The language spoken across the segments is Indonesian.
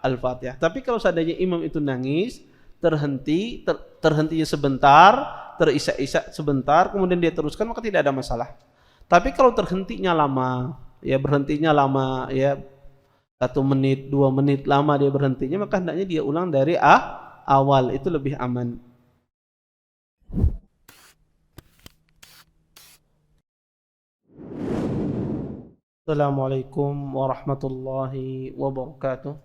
Al-Fatihah. Tapi kalau seandainya imam itu nangis, terhentinya sebentar, terisak-isak sebentar, kemudian dia teruskan, maka tidak ada masalah. Tapi kalau terhentinya lama, ya berhentinya lama, ya 1 menit, 2 menit lama dia berhentinya, maka hendaknya dia ulang dari awal, itu lebih aman. Assalamualaikum warahmatullahi wabarakatuh.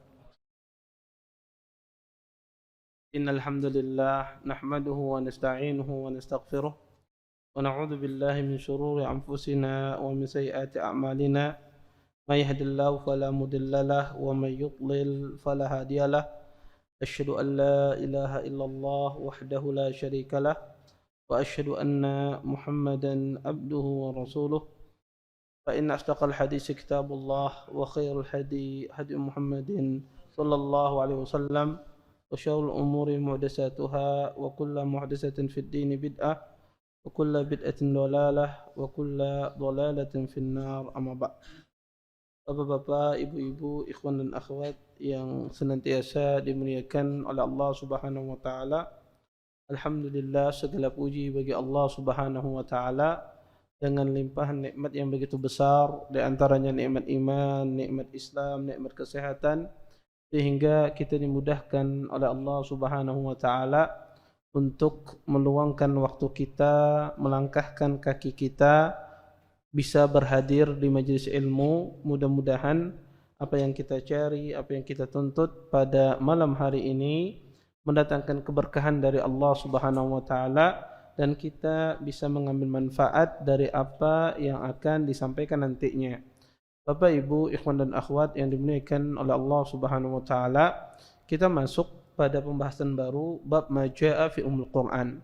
Innal hamdalillah nahmaduhu wa nasta'inuhu wa nastaghfiruh wa na'udzu billahi min shururi anfusina wa min sayyiati a'malina. May yahdihillahu fala mudilla lahu wa may yudlil fala hadiya lahu. Asyhadu an la ilaha illallah wahdahu la syarika lah wa asyhadu anna Muhammadan abduhu wa rasuluh. فإن أصدق الحديث كتاب الله وخير الهدي هدي محمد صلى الله عليه وسلم وشر الأمور محدثاتها وكل محدثة في الدين بدعة وكل بدعة ضلالة وكل ضلالة في النار أما بعد. Bapak-bapak, ibu-ibu, ikhwan dan akhwat yang senantiasa dimuliakan oleh Allah Subhanahu wa taala. Alhamdulillah, segala puji bagi Allah Subhanahu wa taala dengan limpahan nikmat yang begitu besar, di antaranya nikmat iman, nikmat Islam, nikmat kesehatan, sehingga kita dimudahkan oleh Allah Subhanahu wa taala untuk meluangkan waktu kita, melangkahkan kaki kita bisa berhadir di majelis ilmu. Mudah-mudahan apa yang kita cari, apa yang kita tuntut pada malam hari ini mendatangkan keberkahan dari Allah Subhanahu wa taala, dan kita bisa mengambil manfaat dari apa yang akan disampaikan nantinya. Bapak, Ibu, ikhwan dan akhwat yang dimuliakan oleh Allah Subhanahu wa taala, kita masuk pada pembahasan baru bab ma jaa fi ummul Quran.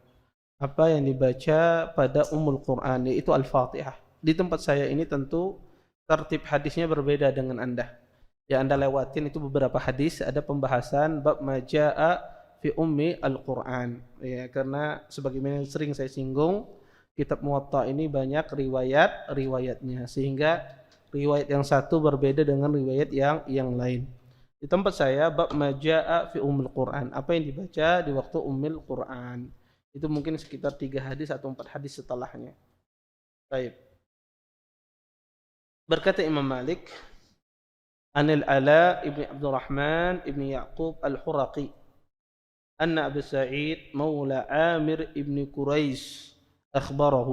Apa yang dibaca pada ummul Quran, yaitu Al-Fatihah. Di tempat saya ini tentu tertib hadisnya berbeda dengan Anda. Yang Anda lewatin itu beberapa hadis, ada pembahasan bab ma jaa fi ummi al-Quran, ya, karena sebagaimana yang sering saya singgung, kitab Muwatta ini banyak riwayatnya, sehingga riwayat yang satu berbeda dengan riwayat yang lain. Di tempat saya bab majaa fi ummil Quran, apa yang dibaca di waktu ummil Quran, itu mungkin sekitar 3 hadis atau 4 hadis setelahnya. Baik. Berkata Imam Malik, Anil Ala ibni Abdurrahman ibni Ya'qub al-Huraqi أن أبا سعيد مولى عامر ابن قريش أخبره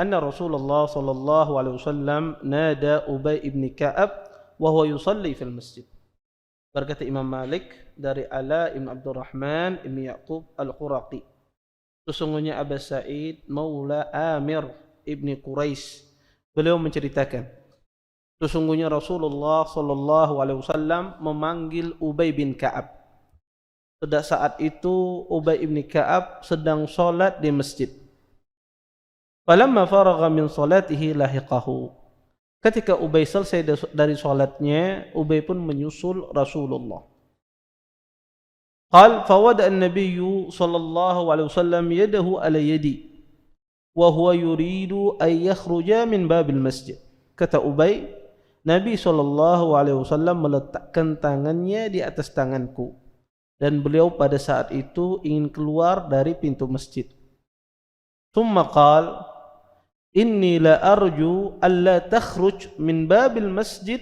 أن رسول الله صلى الله عليه وسلم نادى أبي بن كعب وهو يصلي في المسجid. Berkata Imam Malik dari Ala ibn Abdurrahman ibn Ya'qub al-Quraqi, sesungguhnya Abu Sa'id Maula Amir ibn Quraisy, beliau menceritakan sesungguhnya Rasulullah sallallahu alaihi wasallam memanggil Ubay bin Ka'ab. Pada saat itu Ubay bin Ka'ab sedang salat di masjid. Falamma faragha min salatihi lahiqahu. Ketika Ubay selesai dari salatnya, Ubay pun menyusul Rasulullah. Qal fawada an-nabiy sallallahu alaihi wasallam yadahu ala yadi wa huwa yuridu an yakhruja min babil masjid. Kata Ubay, Nabi sallallahu alaihi wasallam meletakkan tangannya di atas tanganku, dan beliau pada saat itu ingin keluar dari pintu masjid. Tsumma qala inni la arju alla takhruj min babil masjid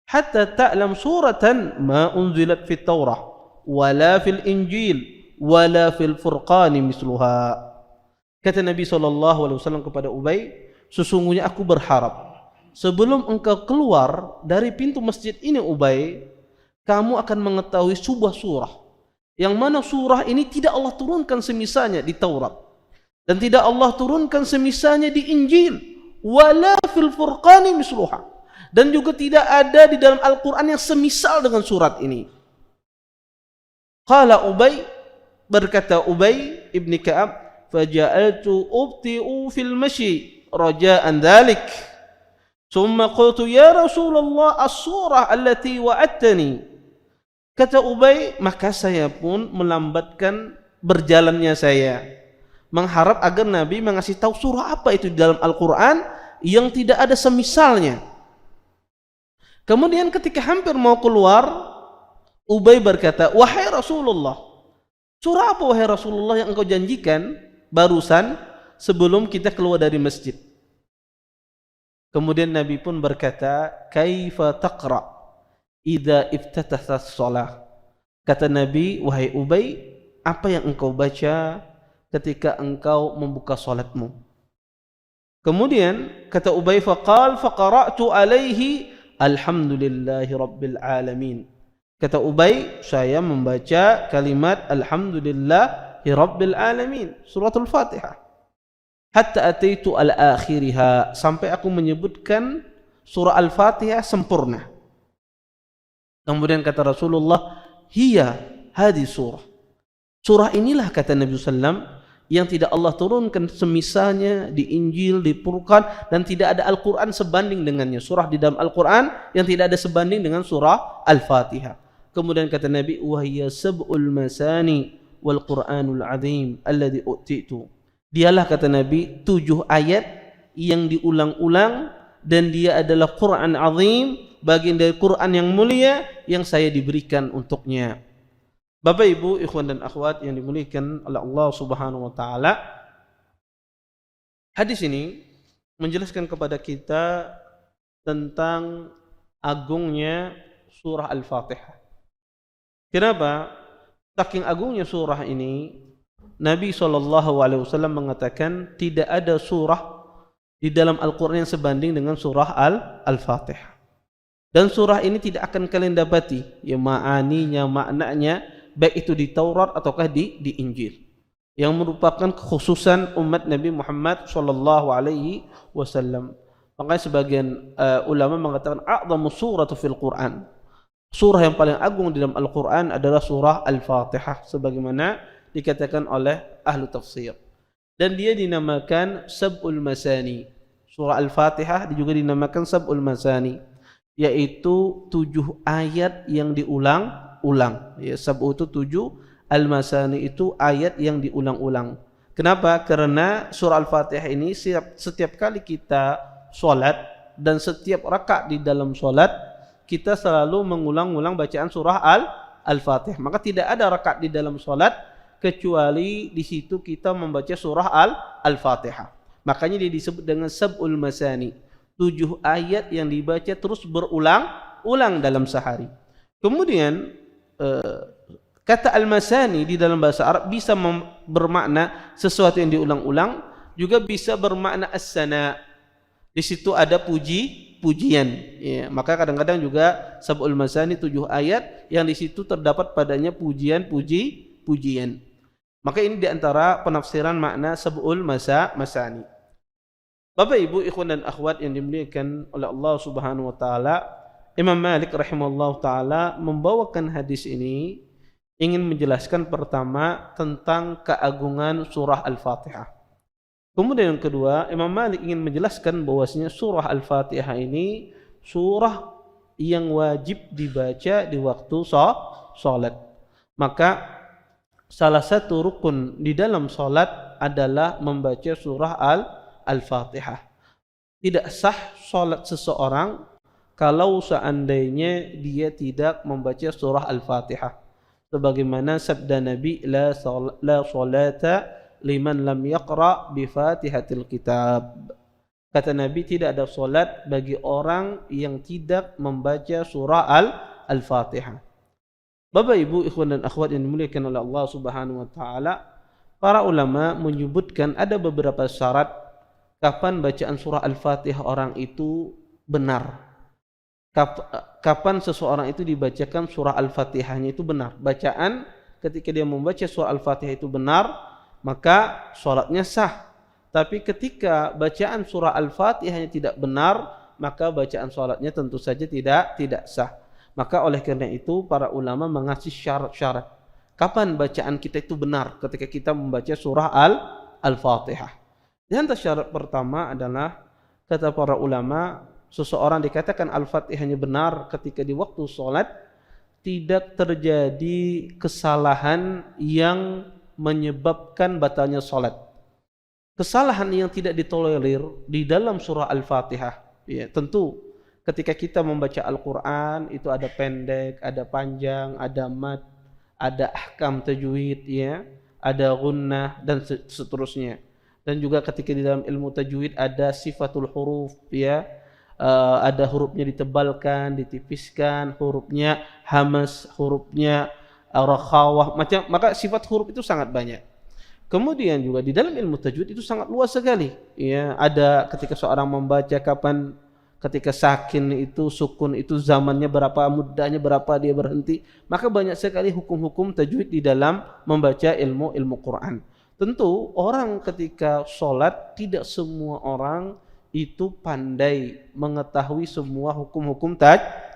hatta ta'lam suratan ma unzilat fit Taurah wala fil Injil wala fil Furqan misluha. Kata Nabi SAW kepada Ubay, sesungguhnya aku berharap sebelum engkau keluar dari pintu masjid ini Ubay, kamu akan mengetahui sebuah surah yang mana surah ini tidak Allah turunkan semisalnya di Taurat, dan tidak Allah turunkan semisalnya di Injil, wala fil Furqani misluha, dan juga tidak ada di dalam Al-Quran yang semisal dengan surat ini. Qala Ubay, berkata Ubay ibni Ka'ab, faja'altu ubti'u fil mashi raja'an dhalik, thumma qultu ya Rasulullah as-surah allati wa'adtani. Kata Ubay, maka saya pun melambatkan berjalannya saya, mengharap agar Nabi mengasih tahu surah apa itu di dalam Al-Quran yang tidak ada semisalnya. Kemudian ketika hampir mau keluar, Ubay berkata, wahai Rasulullah, surah apa wahai Rasulullah yang engkau janjikan barusan sebelum kita keluar dari masjid? Kemudian Nabi pun berkata, kaifa taqra idza iftatahtas shalah. Kata Nabi, wahai Ubay, apa yang engkau baca ketika engkau membuka salatmu? Kemudian kata Ubay, faqara'tu alaihi alhamdulillahi rabbil alamin. Kata Ubay, saya membaca kalimat alhamdulillahi rabbil alamin, suratul Fatihah. Hatta ataitu al-akhiriha, sampai aku menyebutkan surah Al-Fatihah sempurna. Kemudian kata Rasulullah, hiya hadhi surah. Surah inilah, kata Nabi sallam, yang tidak Allah turunkan semisalnya di Injil, di Furqan, dan tidak ada Al-Quran sebanding dengannya. Surah di dalam Al-Quran yang tidak ada sebanding dengan surah Al-Fatihah. Kemudian kata Nabi, wahiyya sab'ul masani wal Qur'anul azim alladhi uti'tu. Dialah, kata Nabi, 7 ayat yang diulang-ulang, dan dia adalah Quran azim, bagian dari Quran yang mulia yang saya diberikan untuknya. Bapak Ibu, ikhwan dan akhwat yang dimuliakan oleh Allah Subhanahu wa taala, hadis ini menjelaskan kepada kita tentang agungnya surah Al-Fatihah. Kenapa? Saking agungnya surah ini, Nabi SAW mengatakan tidak ada surah di dalam Al-Quran yang sebanding dengan surah Al-Fatihah. Dan surah ini tidak akan kalian dapati ya ma'aninya, maknanya, baik itu di Taurat ataukah di Injil, yang merupakan kekhususan umat Nabi Muhammad SAW. Makanya sebagian ulama mengatakan a'zamu suratu fil Quran, surah yang paling agung di dalam Al-Quran adalah surah Al-Fatihah, sebagaimana dikatakan oleh ahlu tafsir. Dan dia dinamakan Sab'ul Masani. Surah Al-Fatihah juga dinamakan Sab'ul Masani, yaitu 7 ayat yang diulang-ulang. Ya, Sab'u itu 7, Al-Masani itu ayat yang diulang-ulang. Kenapa? Karena surah Al-Fatihah ini setiap kali kita sholat dan setiap rakaat di dalam sholat, kita selalu mengulang-ulang bacaan surah Al-Fatihah. Maka tidak ada rakaat di dalam sholat kecuali di situ kita membaca surah Al-Fatihah. Makanya dia disebut dengan Sab'ul Masani, 7 ayat yang dibaca terus berulang-ulang dalam sehari. Kemudian kata Al-Masani di dalam bahasa Arab bisa bermakna sesuatu yang diulang-ulang, juga bisa bermakna as-sana. Di situ ada pujian. Ya, maka kadang-kadang juga Sab'ul Masani 7 ayat yang di situ terdapat padanya pujian. Maka ini diantara penafsiran makna Sab'ul Masani. Bapak Ibu, ikhwan dan akhwat yang dimuliakan oleh Allah Subhanahu wa taala, Imam Malik rahimahullah taala membawakan hadis ini ingin menjelaskan pertama tentang keagungan surah Al-Fatihah. Kemudian yang kedua, Imam Malik ingin menjelaskan bahwasanya surah Al-Fatihah ini surah yang wajib dibaca di waktu salat. Maka salah satu rukun di dalam salat adalah membaca surah Al-Fatihah. Tidak sah salat seseorang kalau seandainya dia tidak membaca surah Al-Fatihah. Sebagaimana sabda Nabi, la salata liman lam yaqra bi Fatihatil Kitab. Kata Nabi, tidak ada salat bagi orang yang tidak membaca surah Al-Fatihah. Bapak Ibu, ikhwan dan akhwat yang dimuliakan oleh Allah Subhanahu wa taala, para ulama menyebutkan ada beberapa syarat kapan bacaan surah Al-Fatihah orang itu benar. Kapan seseorang itu dibacakan surah Al-Fatihahnya itu benar. Bacaan ketika dia membaca surah Al-Fatihah itu benar, maka salatnya sah. Tapi ketika bacaan surah Al-Fatihahnya tidak benar, maka bacaan salatnya tentu saja tidak sah. Maka oleh karena itu para ulama mengasih syarat-syarat kapan bacaan kita itu benar ketika kita membaca surah Al-Fatihah. Di antara syarat pertama adalah, kata para ulama, seseorang dikatakan Al-Fatihahnya benar ketika di waktu sholat tidak terjadi kesalahan yang menyebabkan batalnya sholat. Kesalahan yang tidak ditolerir di dalam surah Al-Fatihah, ya, tentu ketika kita membaca Al-Quran itu ada pendek, ada panjang, ada mad, ada ahkam tajwid, ya, ada gunnah dan seterusnya. Dan juga ketika di dalam ilmu tajwid ada sifatul huruf, ya, ada hurufnya ditebalkan, ditipiskan, hurufnya hamas, hurufnya rakhawah, maka sifat huruf itu sangat banyak. Kemudian juga di dalam ilmu tajwid itu sangat luas sekali, ya, ada ketika seorang membaca kapan, ketika sakin itu, sukun itu zamannya berapa, muddahnya berapa dia berhenti, maka banyak sekali hukum-hukum tajwid di dalam membaca ilmu Quran. Tentu orang ketika sholat tidak semua orang itu pandai mengetahui semua hukum-hukum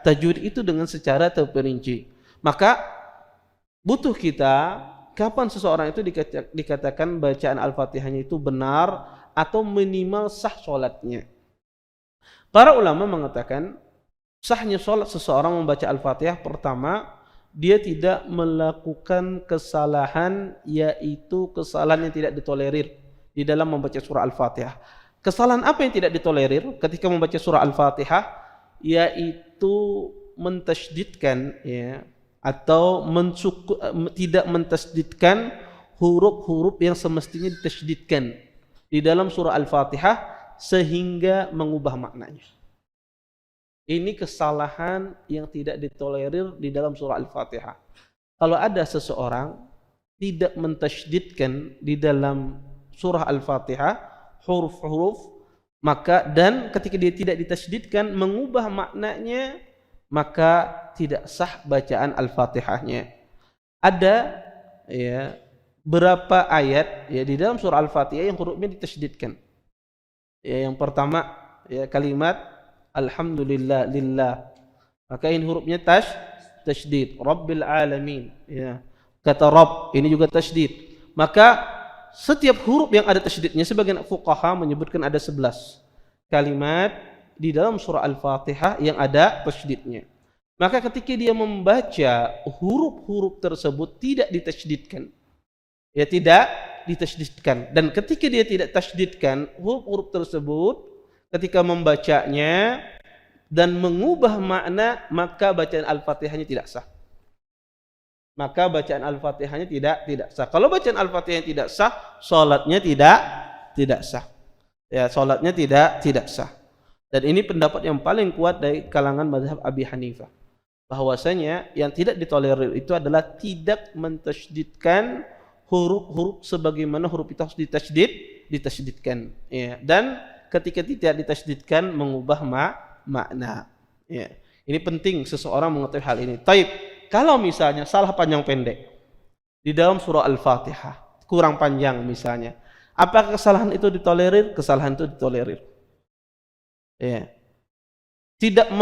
tajwid itu dengan secara terperinci. Maka butuh kita kapan seseorang itu dikatakan bacaan Al-Fatihahnya itu benar atau minimal sah sholatnya. Para ulama mengatakan sahnya sholat seseorang membaca Al-Fatihah, pertama dia tidak melakukan kesalahan, yaitu kesalahan yang tidak ditolerir di dalam membaca surah Al-Fatihah. Kesalahan apa yang tidak ditolerir ketika membaca surah Al-Fatihah? Yaitu mentasydidkan, ya, atau tidak mentasydidkan huruf-huruf yang semestinya ditasydidkan di dalam surah Al-Fatihah sehingga mengubah maknanya. Ini kesalahan yang tidak ditolerir di dalam surah Al-Fatihah. Kalau ada seseorang tidak mentasydidkan di dalam surah Al-Fatihah huruf-huruf, maka dan ketika dia tidak ditasydidkan mengubah maknanya, maka tidak sah bacaan Al-Fatihahnya. Ada, ya, berapa ayat, ya, di dalam surah Al-Fatihah yang hurufnya ditasydidkan. Ya, yang pertama, ya, kalimat alhamdulillah lillah, maka ini hurufnya tasydid, rabbil alamin, ya. Kata Rabb ini juga tasydid. Maka setiap huruf yang ada tasydidnya, sebagian fuqaha menyebutkan ada 11 kalimat di dalam surah Al-Fatihah yang ada tasydidnya. Maka ketika dia membaca huruf-huruf tersebut tidak ditasydidkan, ya, tidak ditasydidkan, dan ketika dia tidak tasydidkan huruf-huruf tersebut ketika membacanya dan mengubah makna, maka bacaan Al-Fatihahnya tidak sah. Maka bacaan Al-Fatihahnya tidak sah. Kalau bacaan Al-Fatihahnya tidak sah, salatnya tidak sah. Ya, salatnya tidak sah. Dan ini pendapat yang paling kuat dari kalangan mazhab Abi Hanifah, bahwasanya yang tidak ditolerir itu adalah tidak mentasydidkan huruf-huruf sebagaimana huruf itu harus ditasydidkan, ya. Dan ketika tidak ditasydidkan mengubah makna, ya. Ini penting seseorang mengetahui hal ini. Taib, kalau misalnya salah panjang pendek di dalam surah Al-Fatihah, kurang panjang misalnya, apakah kesalahan itu ditolerir? Kesalahan itu ditolerir. Ya. Tidak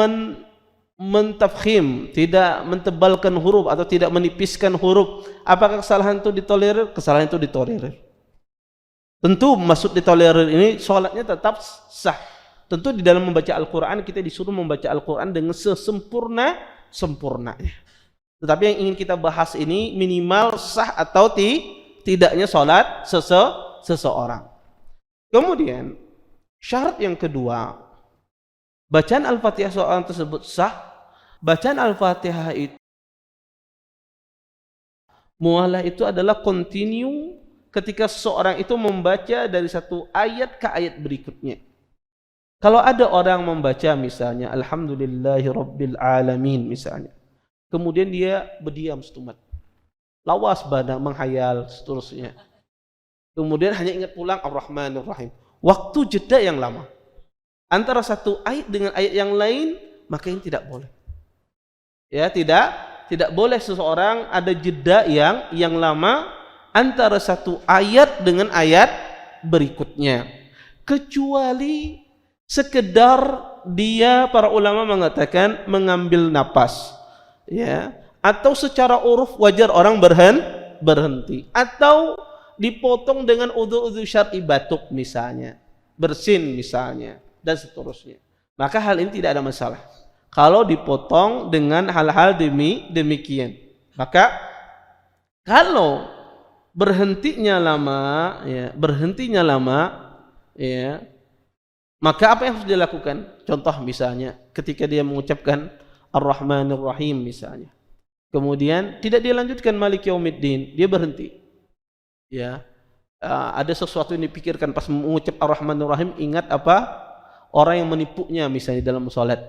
mentafkhim, tidak mentebalkan huruf atau tidak menipiskan huruf, apakah kesalahan itu ditolerir? Kesalahan itu ditolerir. Tentu maksud ditolerir ini sholatnya tetap sah. Tentu di dalam membaca Al-Quran kita disuruh membaca Al-Quran dengan sempurnanya. Tetapi yang ingin kita bahas ini minimal sah atau tidaknya sholat seseorang. Kemudian syarat yang kedua, bacaan Al-Fatihah seorang tersebut sah. Bacaan Al-Fatihah itu mualah itu adalah continue ketika seseorang itu membaca dari satu ayat ke ayat berikutnya. Kalau ada orang membaca misalnya alhamdulillahirabbil alamin misalnya, kemudian dia berdiam setumat, lawas badan, menghayal seterusnya, kemudian hanya ingat pulang ar-Rahmanir Rahim, waktu jeda yang lama antara satu ayat dengan ayat yang lain, maka ini tidak boleh. Ya, tidak boleh seseorang ada jeda yang lama antara satu ayat dengan ayat berikutnya, kecuali sekedar dia, para ulama mengatakan, mengambil napas, ya, atau secara uruf wajar orang berhenti, atau dipotong dengan udhu syar'i, batuk misalnya, bersin misalnya, dan seterusnya. Maka hal ini tidak ada masalah kalau dipotong dengan hal-hal demikian. Maka kalau berhentinya lama, ya, Maka apa yang harus dilakukan? Contoh misalnya ketika dia mengucapkan Ar-Rahmanir Rahim misalnya. Kemudian tidak dia lanjutkan Malik Yaumiddin, dia berhenti. Ya. Ada sesuatu yang dipikirkan pas mengucap Ar-Rahmanir Rahim, ingat apa? Orang yang menipunya misalnya dalam salat.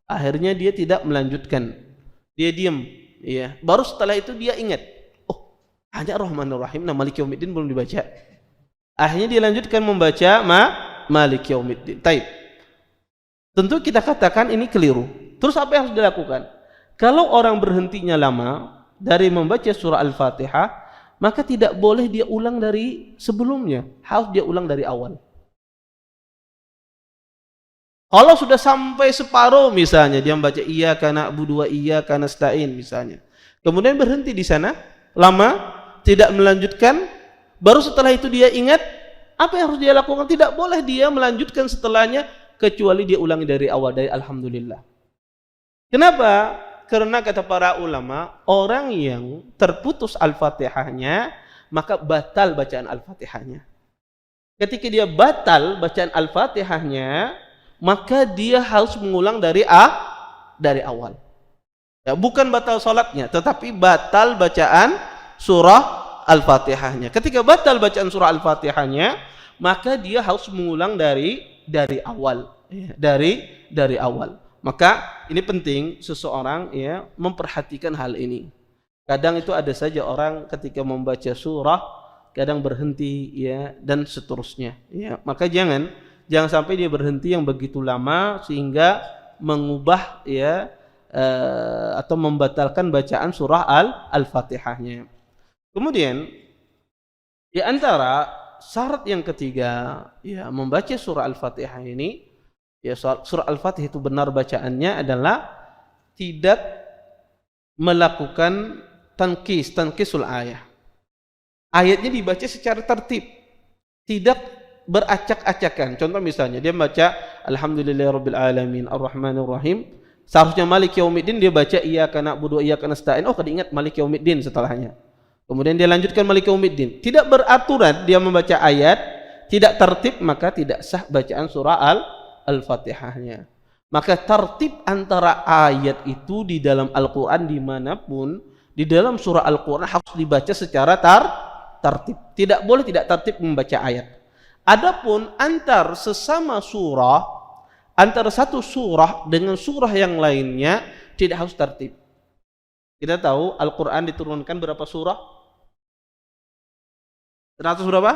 Akhirnya dia tidak melanjutkan. Dia diam, ya. Baru setelah itu dia ingat, oh, hanya Ar-Rahmanir Rahim, nah Malik Yaumiddin belum dibaca. Akhirnya dia lanjutkan membaca Malik Yaumiddin. Taib. Tentu kita katakan ini keliru. Terus apa yang harus dilakukan? Kalau orang berhentinya lama dari membaca surah Al-Fatihah, maka tidak boleh dia ulang dari sebelumnya. Harus dia ulang dari awal. Kalau sudah sampai separuh misalnya, dia membaca Iyyaka na'budu wa iyyaka nasta'in misalnya. Kemudian berhenti di sana, lama, tidak melanjutkan, baru setelah itu dia ingat, apa yang harus dia lakukan? Tidak boleh dia melanjutkan setelahnya, kecuali dia ulangi dari awal, dari Alhamdulillah. Kenapa? Karena kata para ulama, orang yang terputus Al-Fatihahnya, maka batal bacaan Al-Fatihahnya. Ketika dia batal bacaan Al-Fatihahnya, maka dia harus mengulang dari awal. Ya, bukan batal salatnya, tetapi batal bacaan surah Al-Fatihahnya. Ketika batal bacaan surah Al-Fatihahnya, maka dia harus mengulang dari awal, ya, dari awal. Maka ini penting seseorang ya memperhatikan hal ini. Kadang itu ada saja orang ketika membaca surah kadang berhenti ya dan seterusnya. Ya, maka jangan sampai dia berhenti yang begitu lama sehingga mengubah ya atau membatalkan bacaan surah Al-Fatihahnya. Kemudian di antara syarat yang ketiga ya membaca surah Al-Fatihah ini, ya surah Al-Fatihah itu benar bacaannya adalah tidak melakukan tankisul ayat. Ayatnya dibaca secara tertib, tidak beracak-acakan. Contoh misalnya dia baca Alhamdulillahirabbil alamin Ar-Rahmanir Rahim, seharusnya Malik Yaumiddin dia baca Iyyaka na'budu wa iyyaka nasta'in. Oh, ingat Malik Yaumiddin setelahnya. Kemudian dia lanjutkan Malik Yaumiddin. Tidak beraturan dia membaca ayat, tidak tertib, maka tidak sah bacaan surah Al-Fatihahnya. Maka tertib antara ayat itu di dalam Al-Quran dimanapun, di dalam surah Al-Quran harus dibaca secara tertib. Tidak boleh tidak tertib membaca ayat. Adapun antar sesama surah, antara satu surah dengan surah yang lainnya tidak harus tertib. Kita tahu Al-Quran diturunkan berapa surah? 100 berapa?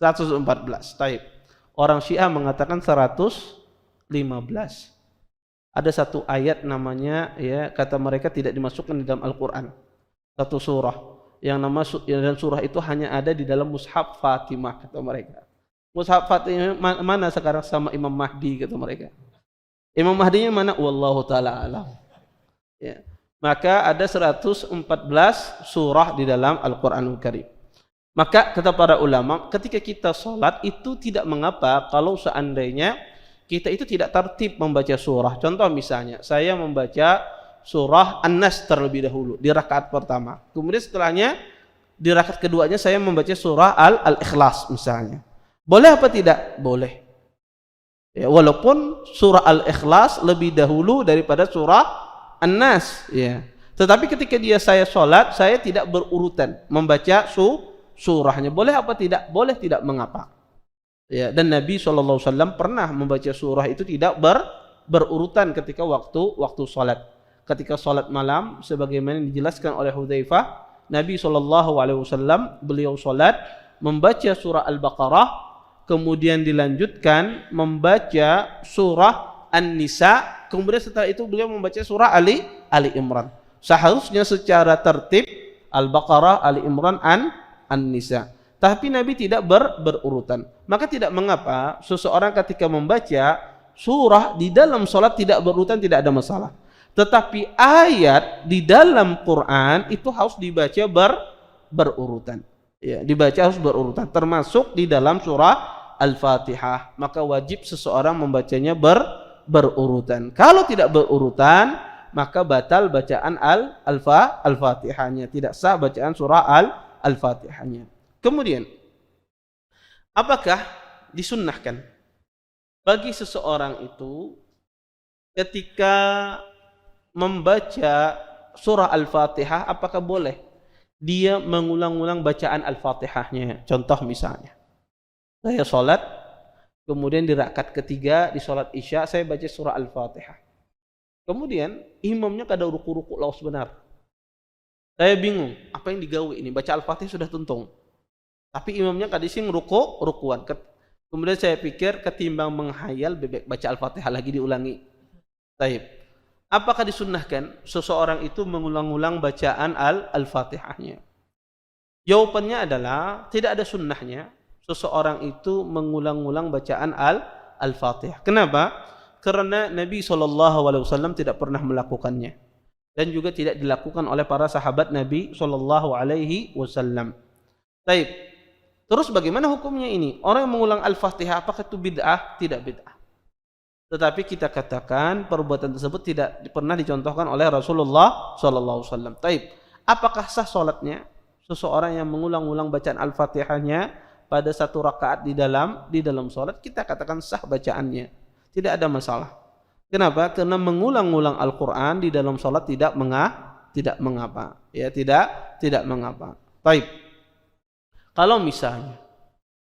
114. Taib. Orang Syiah mengatakan 115. Ada satu ayat namanya ya kata mereka tidak dimasukkan di dalam Al-Quran. Satu surah yang nama dan surah itu hanya ada di dalam Mushaf Fatimah kata mereka. Mushaf Fatimah mana sekarang sama Imam Mahdi kata mereka. Imam Mahdinya mana? Wallahu taala alam. Ya. Maka ada 114 surah di dalam Al-Qur'anul Karim. Maka kata para ulama, ketika kita sholat itu tidak mengapa kalau seandainya kita itu tidak tertib membaca surah. Contoh misalnya, saya membaca surah An-Nas terlebih dahulu di rakaat pertama. Kemudian setelahnya di rakaat keduanya saya membaca surah Al-Ikhlas misalnya. Boleh apa tidak? Boleh. Ya, walaupun surah Al-Ikhlas lebih dahulu daripada surah An-Nas. Ya. Tetapi ketika saya sholat, saya tidak berurutan membaca surahnya. Boleh apa tidak? Boleh, tidak mengapa. Ya, dan Nabi SAW pernah membaca surah itu tidak berurutan ketika waktu sholat. Ketika sholat malam, sebagaimana dijelaskan oleh Hudzaifah, Nabi SAW beliau sholat membaca surah Al-Baqarah, kemudian dilanjutkan membaca surah An-Nisa, kemudian setelah itu beliau membaca surah Ali Imran. Seharusnya secara tertib Al-Baqarah, Ali Imran, An-Nisa. Tapi Nabi tidak berurutan. Maka tidak mengapa seseorang ketika membaca surah di dalam sholat tidak berurutan, tidak ada masalah. Tetapi ayat di dalam Quran itu harus dibaca berurutan. Ya, dibaca harus berurutan. Termasuk di dalam surah Al-Fatihah. Maka wajib seseorang membacanya berurutan. Kalau tidak berurutan, maka batal bacaan Al-Fatihahnya. Tidak sah bacaan surah Al-Fatihahnya. Kemudian, apakah disunnahkan bagi seseorang itu ketika membaca surah Al-Fatihah, apakah boleh dia mengulang-ulang bacaan Al-Fatihahnya? Contoh misalnya, saya sholat, kemudian di rakaat ketiga di sholat Isya saya baca surah Al-Fatihah. Kemudian imamnya kada ruku-ruku laos benar. Saya bingung, apa yang digawe ini? Baca Al-Fatihah sudah tuntung, tapi imamnya kada sing rukuan. Kemudian saya pikir ketimbang menghayal, bebek baca Al-Fatihah lagi diulangi. Taib. Apakah disunnahkan seseorang itu mengulang-ulang bacaan Al-Fatihahnya? Jawabannya adalah tidak ada sunnahnya seseorang itu mengulang-ulang bacaan Al-Fatihah. Kenapa? Karena Nabi SAW tidak pernah melakukannya dan juga tidak dilakukan oleh para sahabat Nabi SAW. Taib. Terus bagaimana hukumnya ini? Orang yang mengulang Al-Fatihah apakah itu bid'ah? Tidak bid'ah. Tetapi kita katakan perbuatan tersebut tidak pernah dicontohkan oleh Rasulullah SAW. Taib. Apakah sah solatnya? Seseorang yang mengulang-ulang bacaan Al-Fatihahnya pada satu rakaat di dalam solat, kita katakan sah bacaannya. Tidak ada masalah. Kenapa? Karena mengulang-ulang Al-Quran di dalam solat tidak mengapa. Ya, tidak mengapa. Taib. Kalau misalnya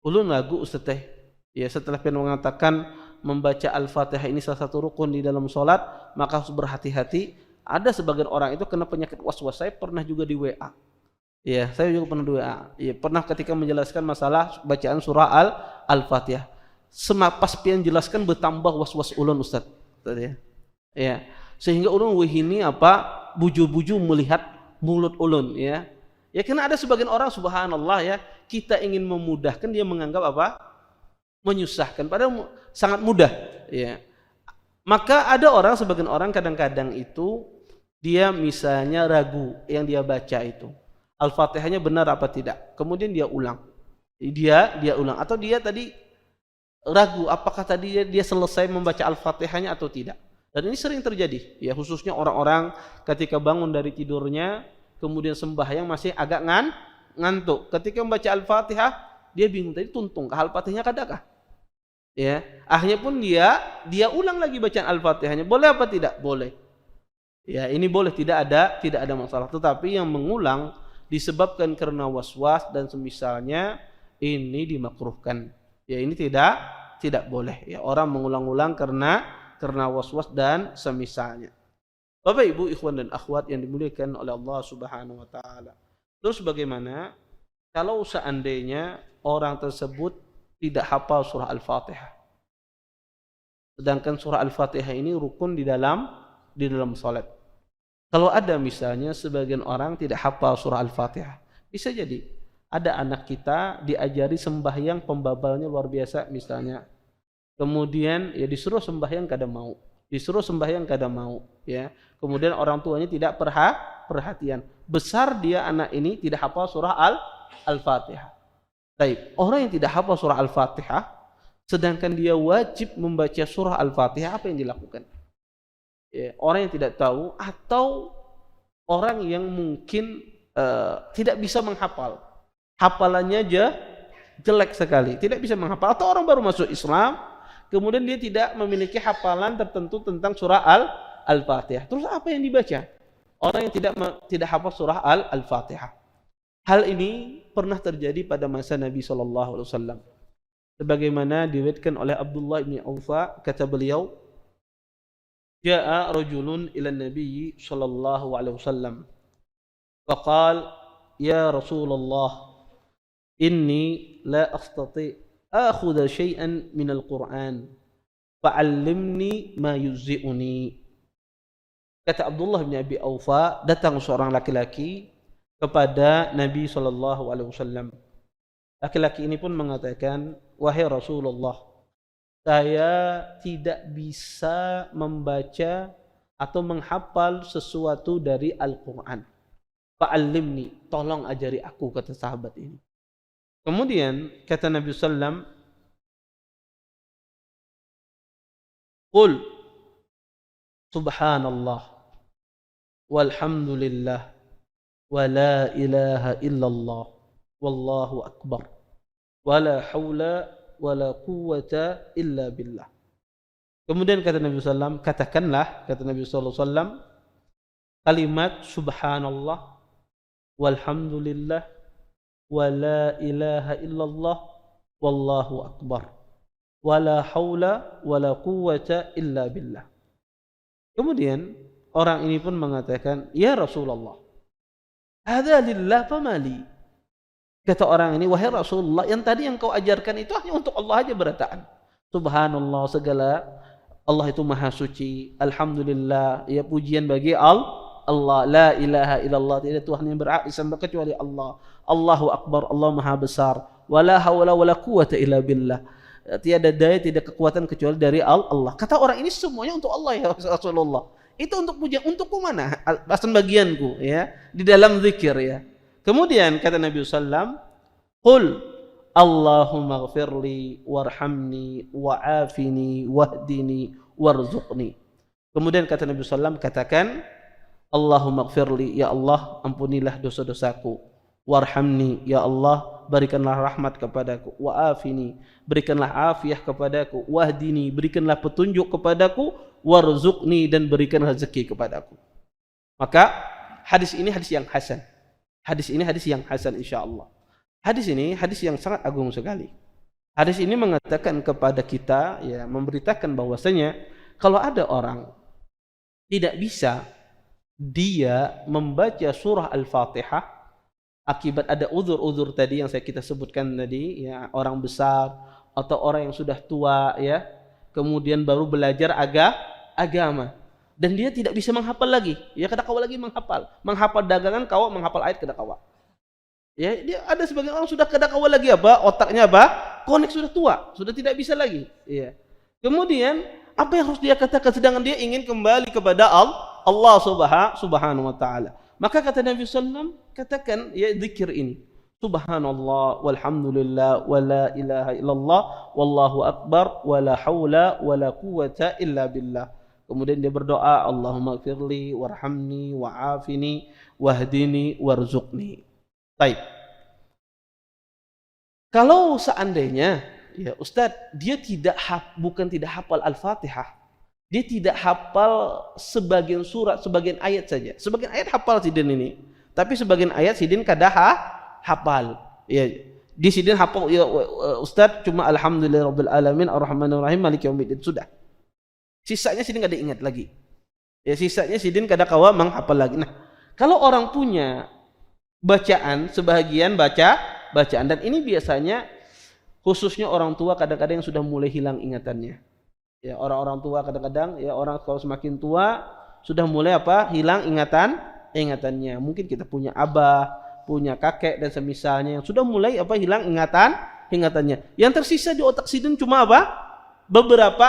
ulun lagu Ustaz teh, ya setelah pengen mengatakan membaca Al-Fatihah ini salah satu rukun di dalam solat, maka harus berhati-hati. Ada sebagian orang itu kena penyakit was-was. Saya pernah juga di WA. Ya, saya juga pernah di WA. Ya, pernah ketika menjelaskan masalah bacaan surah Al-Fatihah. Pas pian jelaskan bertambah was-was ulun Ustaz. Ya. Sehingga ulun wahini buju-buju melihat mulut ulun, ya. Ya, karena ada sebagian orang subhanallah ya, kita ingin memudahkan, dia menganggap menyusahkan, padahal sangat mudah, ya. Maka ada sebagian orang kadang-kadang itu dia misalnya ragu yang dia baca itu Al-Fatihahnya benar apa tidak. Kemudian dia ulang. Dia ulang atau dia tadi ragu apakah tadi dia selesai membaca Al-Fatihahnya atau tidak. Dan ini sering terjadi, ya, khususnya orang-orang ketika bangun dari tidurnya kemudian sembahyang masih agak ngantuk. Ketika membaca Al-Fatihah, dia bingung tadi tuntung ke Al-Fatihahnya kadakah? Ya, akhirnya pun dia ulang lagi bacaan Al-Fatihahnya. Boleh apa tidak? Boleh. Ya, ini boleh, tidak ada masalah. Tetapi yang mengulang disebabkan karena was-was dan semisalnya, ini dimakruhkan. Ya, ini tidak boleh. Ya, orang mengulang-ulang karena was-was dan semisalnya. Bapak Ibu, ikhwan dan akhwat yang dimuliakan oleh Allah Subhanahu wa taala. Terus bagaimana kalau seandainya orang tersebut tidak hafal surah Al-Fatihah? Sedangkan surah Al-Fatihah ini rukun di dalam salat. Kalau ada misalnya sebagian orang tidak hafal surah Al-Fatihah, bisa jadi ada anak kita diajari sembahyang pembabalnya luar biasa misalnya. Kemudian ya disuruh sembahyang kada mau. Ya. Kemudian orang tuanya tidak perhatian. Besar dia anak ini tidak hafal surah Al-Fatihah. Baik, orang yang tidak hafal surah Al-Fatihah sedangkan dia wajib membaca surah Al-Fatihah, apa yang dilakukan? Ya, orang yang tidak tahu atau orang yang mungkin tidak bisa menghafal. Hafalannya aja jelek sekali, tidak bisa menghafal, atau orang baru masuk Islam kemudian dia tidak memiliki hafalan tertentu tentang surah Al-Fatihah. Terus apa yang dibaca? Orang yang tidak hafal surah Al-Fatihah. Hal ini pernah terjadi pada masa Nabi SAW. Sebagaimana diriwayatkan oleh Abdullah bin Aufa, kata beliau, Ja'a rajulun ila Nabi sallallahu alaihi wasallam. Faqal, ya Rasulullah, inni la astati' akhudha syai'an min al-Qur'an fa'allimni ma yuzzi'uni. Kata Abdullah bin Abi Aufa, datang seorang laki-laki kepada Nabi sallallahu alaihi wasallam. Laki-laki ini pun mengatakan, wahai Rasulullah, saya tidak bisa membaca atau menghafal sesuatu dari Al-Quran. Fa'allimni, tolong ajari aku, kata sahabat ini. Kemudian kata Nabi sallam, Qul subhanallah walhamdulillah wa la ilaha illallah wallahu akbar wa la hawla wa la quwwata illa billah. Kemudian kata Nabi SAW, katakanlah, kata Nabi SAW, kalimat subhanallah, walhamdulillah, wa la ilaha illallah, wallahu akbar, wa la hawla wa la quwwata illa billah. Kemudian orang ini pun mengatakan, ya Rasulullah, hadza lillah famali. Kata orang ini, wahai Rasulullah, yang tadi yang kau ajarkan itu hanya untuk Allah aja berataan. Subhanallah, segala Allah itu maha suci. Alhamdulillah, ya pujian bagi Allah. La ilaha illallah, tidak Tuhan yang berhak disembah kecuali Allah. Allahu akbar, Allah maha besar. Wala hawla wala quwwata illa billah. Tiada daya, tidak kekuatan kecuali dari Allah. Kata orang ini semuanya untuk Allah ya Rasulullah. Itu untuk pujian, untukku mana? Bahasan bagianku ya di dalam zikir ya. Kemudian kata Nabi sallam, qul Allahumma ghfirli warhamni wa'afini wahdini warzuqni. Kemudian kata Nabi sallam, katakan Allahumma ghfirli, ya Allah ampunilah dosa-dosaku, warhamni, ya Allah berikanlah rahmat kepadaku, wa'afini, berikanlah afiah kepadaku, wahdini, berikanlah petunjuk kepadaku, warzuqni, dan berikan rezeki kepadaku. Maka hadis ini hadis yang hasan. Hadis ini hadis yang hasan insyaallah. Hadis ini hadis yang sangat agung sekali. Hadis ini mengatakan kepada kita ya, memberitakan bahwasanya kalau ada orang tidak bisa dia membaca surah Al-Fatihah akibat ada uzur-uzur tadi yang kita sebutkan tadi ya, orang besar atau orang yang sudah tua ya, kemudian baru belajar agama dan dia tidak bisa menghafal lagi ya, kada kawa lagi menghafal dagangan kawa, menghafal ayat kada kawa ya. Dia ada sebagian orang sudah kada kawa lagi apa, otaknya apa, konek sudah tua, sudah tidak bisa lagi ya. Kemudian apa yang harus dia katakan sedangkan dia ingin kembali kepada Allah subhanahu wa ta'ala. Maka kata Nabi SAW, katakan ya zikir ini, subhanallah walhamdulillah wa la ilaha illallah wallahu akbar wa la hawla wa la quwwata illa billah. Kemudian dia berdoa, Allahumma gfirli warhamni wa'afini wahdini warzuqni. Baik. Kalau seandainya ya Ustaz, dia bukan tidak hafal Al-Fatihah, dia tidak hafal sebagian surat, sebagian ayat saja. Sebagian ayat hafal sidin ini, tapi sebagian ayat sidin kada hafal. Ya, di sidin hafal ya Ustaz cuma alhamdulillahirabbil alamin arrahmanir rahim maliki yaumiddin, sudah. Sisanya sidin kada ingat lagi. Ya, sisanya sidin kada kawa menghafal lagi. Nah, kalau orang punya bacaan, sebagian bacaan, dan ini biasanya khususnya orang tua kadang-kadang yang sudah mulai hilang ingatannya. Ya, orang-orang tua kadang-kadang ya, orang kalau semakin tua sudah mulai apa? Hilang ingatannya. Mungkin kita punya abah, punya kakek dan semisalnya yang sudah mulai apa? Hilang ingatannya. Yang tersisa di otak sidin cuma apa? Beberapa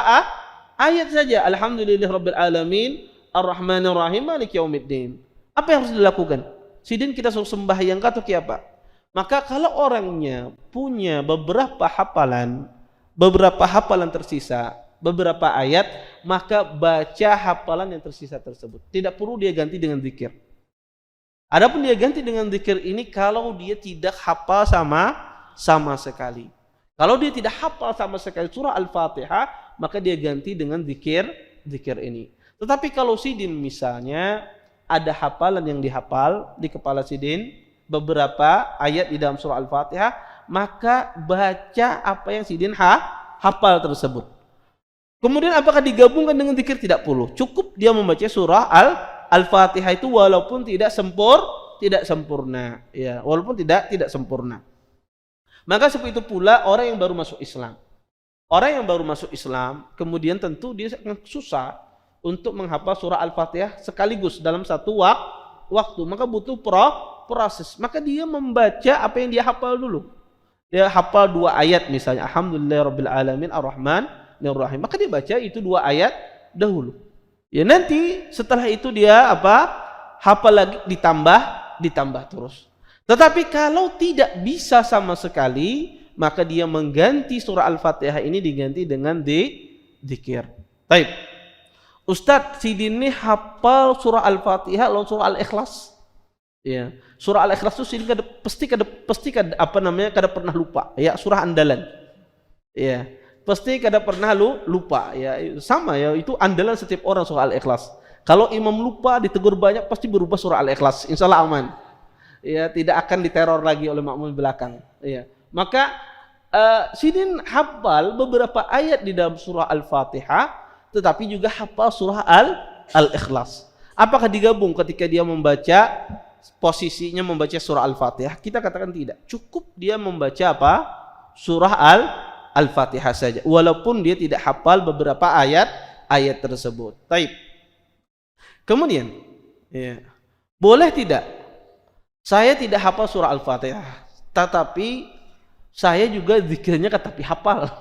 ayat saja. Alhamdulillahirabbil alamin arrahmanir rahim maliki yaumiddin. Apa yang harus dilakukan? Sidin kita suruh sembahyang atau apa? Maka kalau orangnya punya beberapa hafalan tersisa, beberapa ayat, maka baca hafalan yang tersisa tersebut. Tidak perlu dia ganti dengan zikir. Adapun dia ganti dengan zikir ini kalau dia tidak hafal sama sekali. Kalau dia tidak hafal sama sekali surah Al-Fatihah, maka dia ganti dengan zikir ini. Tetapi kalau sidin misalnya ada hafalan yang dihafal di kepala sidin, beberapa ayat di dalam surah Al-Fatihah, maka baca apa yang sidin hafal tersebut. Kemudian apakah digabungkan dengan zikir? Tidak perlu. Cukup dia membaca surah Al-Fatihah itu walaupun tidak sempurna, ya, walaupun tidak sempurna. Maka seperti itu pula orang yang baru masuk Islam. Orang yang baru masuk Islam, kemudian tentu dia sangat susah untuk menghafal surah Al-Fatihah sekaligus dalam satu waktu, maka butuh proses. Maka dia membaca apa yang dia hafal dulu. Dia hafal 2 ayat misalnya, alhamdulillahirabbil alamin arrahmanir rahim. Maka dia baca itu 2 ayat dahulu. Ya, nanti setelah itu dia hafal lagi, ditambah terus. Tetapi kalau tidak bisa sama sekali, maka dia mengganti surah Al-Fatihah ini diganti dengan zikir. Baik. Ustadz, sidin ini hafal surah Al-Fatihah lalu surah Al-Ikhlas. Ya, surah Al-Ikhlas itu sidin pasti kada pernah lupa. Ya, surah andalan. Ya. Pasti kada pernah lupa ya. Sama ya, itu andalan setiap orang surah Al-Ikhlas. Kalau imam lupa ditegur banyak pasti berubah surah Al-Ikhlas. Insyaallah aman. Ya, tidak akan diteror lagi oleh makmum belakang. Ya. Maka Sidin hafal beberapa ayat di dalam surah Al-Fatihah, tetapi juga hafal surah Al-Ikhlas. Apakah digabung ketika dia membaca posisinya membaca surah Al-Fatihah? Kita katakan tidak. Cukup dia membaca apa? Surah Al-Fatihah saja. Walaupun dia tidak hafal beberapa ayat tersebut. Taib. Kemudian, ya, boleh tidak? Saya tidak hafal surah Al-Fatihah, tetapi saya juga zikirnya tetapi hafal.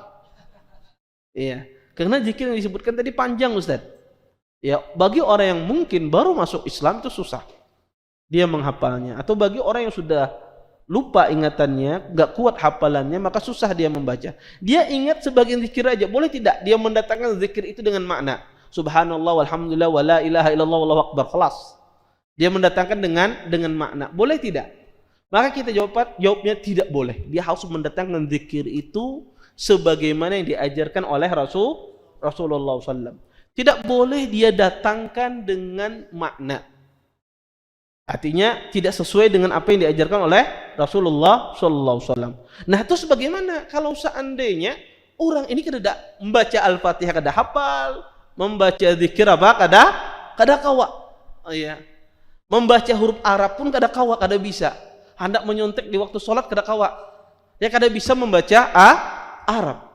Iya, karena zikir yang disebutkan tadi panjang, Ustaz. Ya, bagi orang yang mungkin baru masuk Islam itu susah dia menghafalnya, atau bagi orang yang sudah lupa ingatannya, nggak kuat hafalannya, maka susah dia membaca. Dia ingat sebagian zikir aja, boleh tidak dia mendatangkan zikir itu dengan makna subhanallah walhamdulillah wala ilaha illallah wallahu akbar, kelas. Dia mendatangkan dengan makna, boleh tidak? Maka kita jawabnya tidak boleh. Dia harus mendatangkan zikir itu sebagaimana yang diajarkan oleh Rasulullah SAW. Tidak boleh dia datangkan dengan makna. Artinya tidak sesuai dengan apa yang diajarkan oleh Rasulullah SAW. Nah, terus bagaimana kalau seandainya orang ini kada membaca Al-Fatihah kada hafal, membaca zikir apa kada kawa. Oh, iya. Membaca huruf Arab pun kada kawa, kada bisa. Hendak menyontek di waktu sholat kada kawa. Ya kada bisa membaca Arab.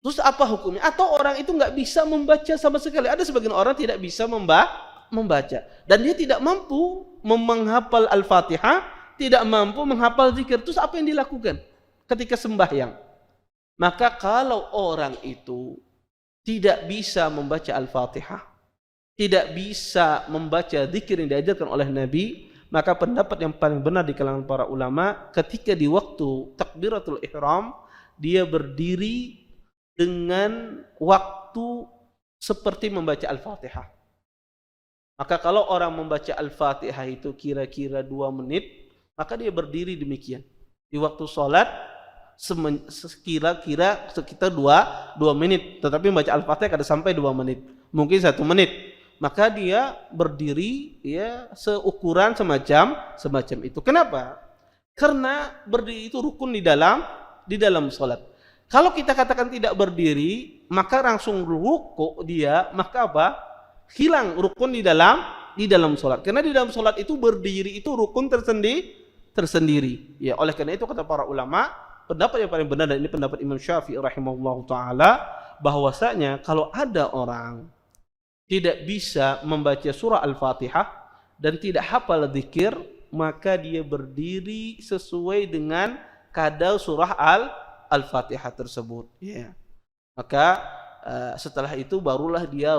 Terus apa hukumnya? Atau orang itu nggak bisa membaca sama sekali. Ada sebagian orang tidak bisa membaca. Dan dia tidak mampu menghafal Al-Fatihah, tidak mampu menghafal zikir. Terus apa yang dilakukan ketika sembahyang? Maka kalau orang itu tidak bisa membaca Al-Fatihah, tidak bisa membaca zikir yang diajarkan oleh Nabi, maka pendapat yang paling benar di kalangan para ulama, ketika di waktu takbiratul ihram dia berdiri dengan waktu seperti membaca Al-Fatihah. Maka kalau orang membaca Al-Fatihah itu kira-kira 2 menit, maka dia berdiri demikian. Di waktu sholat kira-kira sekitar 2 menit, tetapi membaca Al-Fatihah kada sampai 2 menit, mungkin 1 menit. Maka dia berdiri ya seukuran semacam itu. Kenapa? Karena berdiri itu rukun di dalam sholat. Kalau kita katakan tidak berdiri, maka langsung ruku dia, maka apa? Hilang rukun di dalam sholat. Karena di dalam sholat itu berdiri itu rukun tersendiri. Ya, oleh karena itu kata para ulama, pendapat yang paling benar, dan ini pendapat Imam Syafi'i rahimahullahu taala, bahwasanya kalau ada orang tidak bisa membaca surah Al-Fatihah dan tidak hafal zikir, maka dia berdiri sesuai dengan kadar surah Al-Fatihah tersebut. Ya. Maka setelah itu barulah dia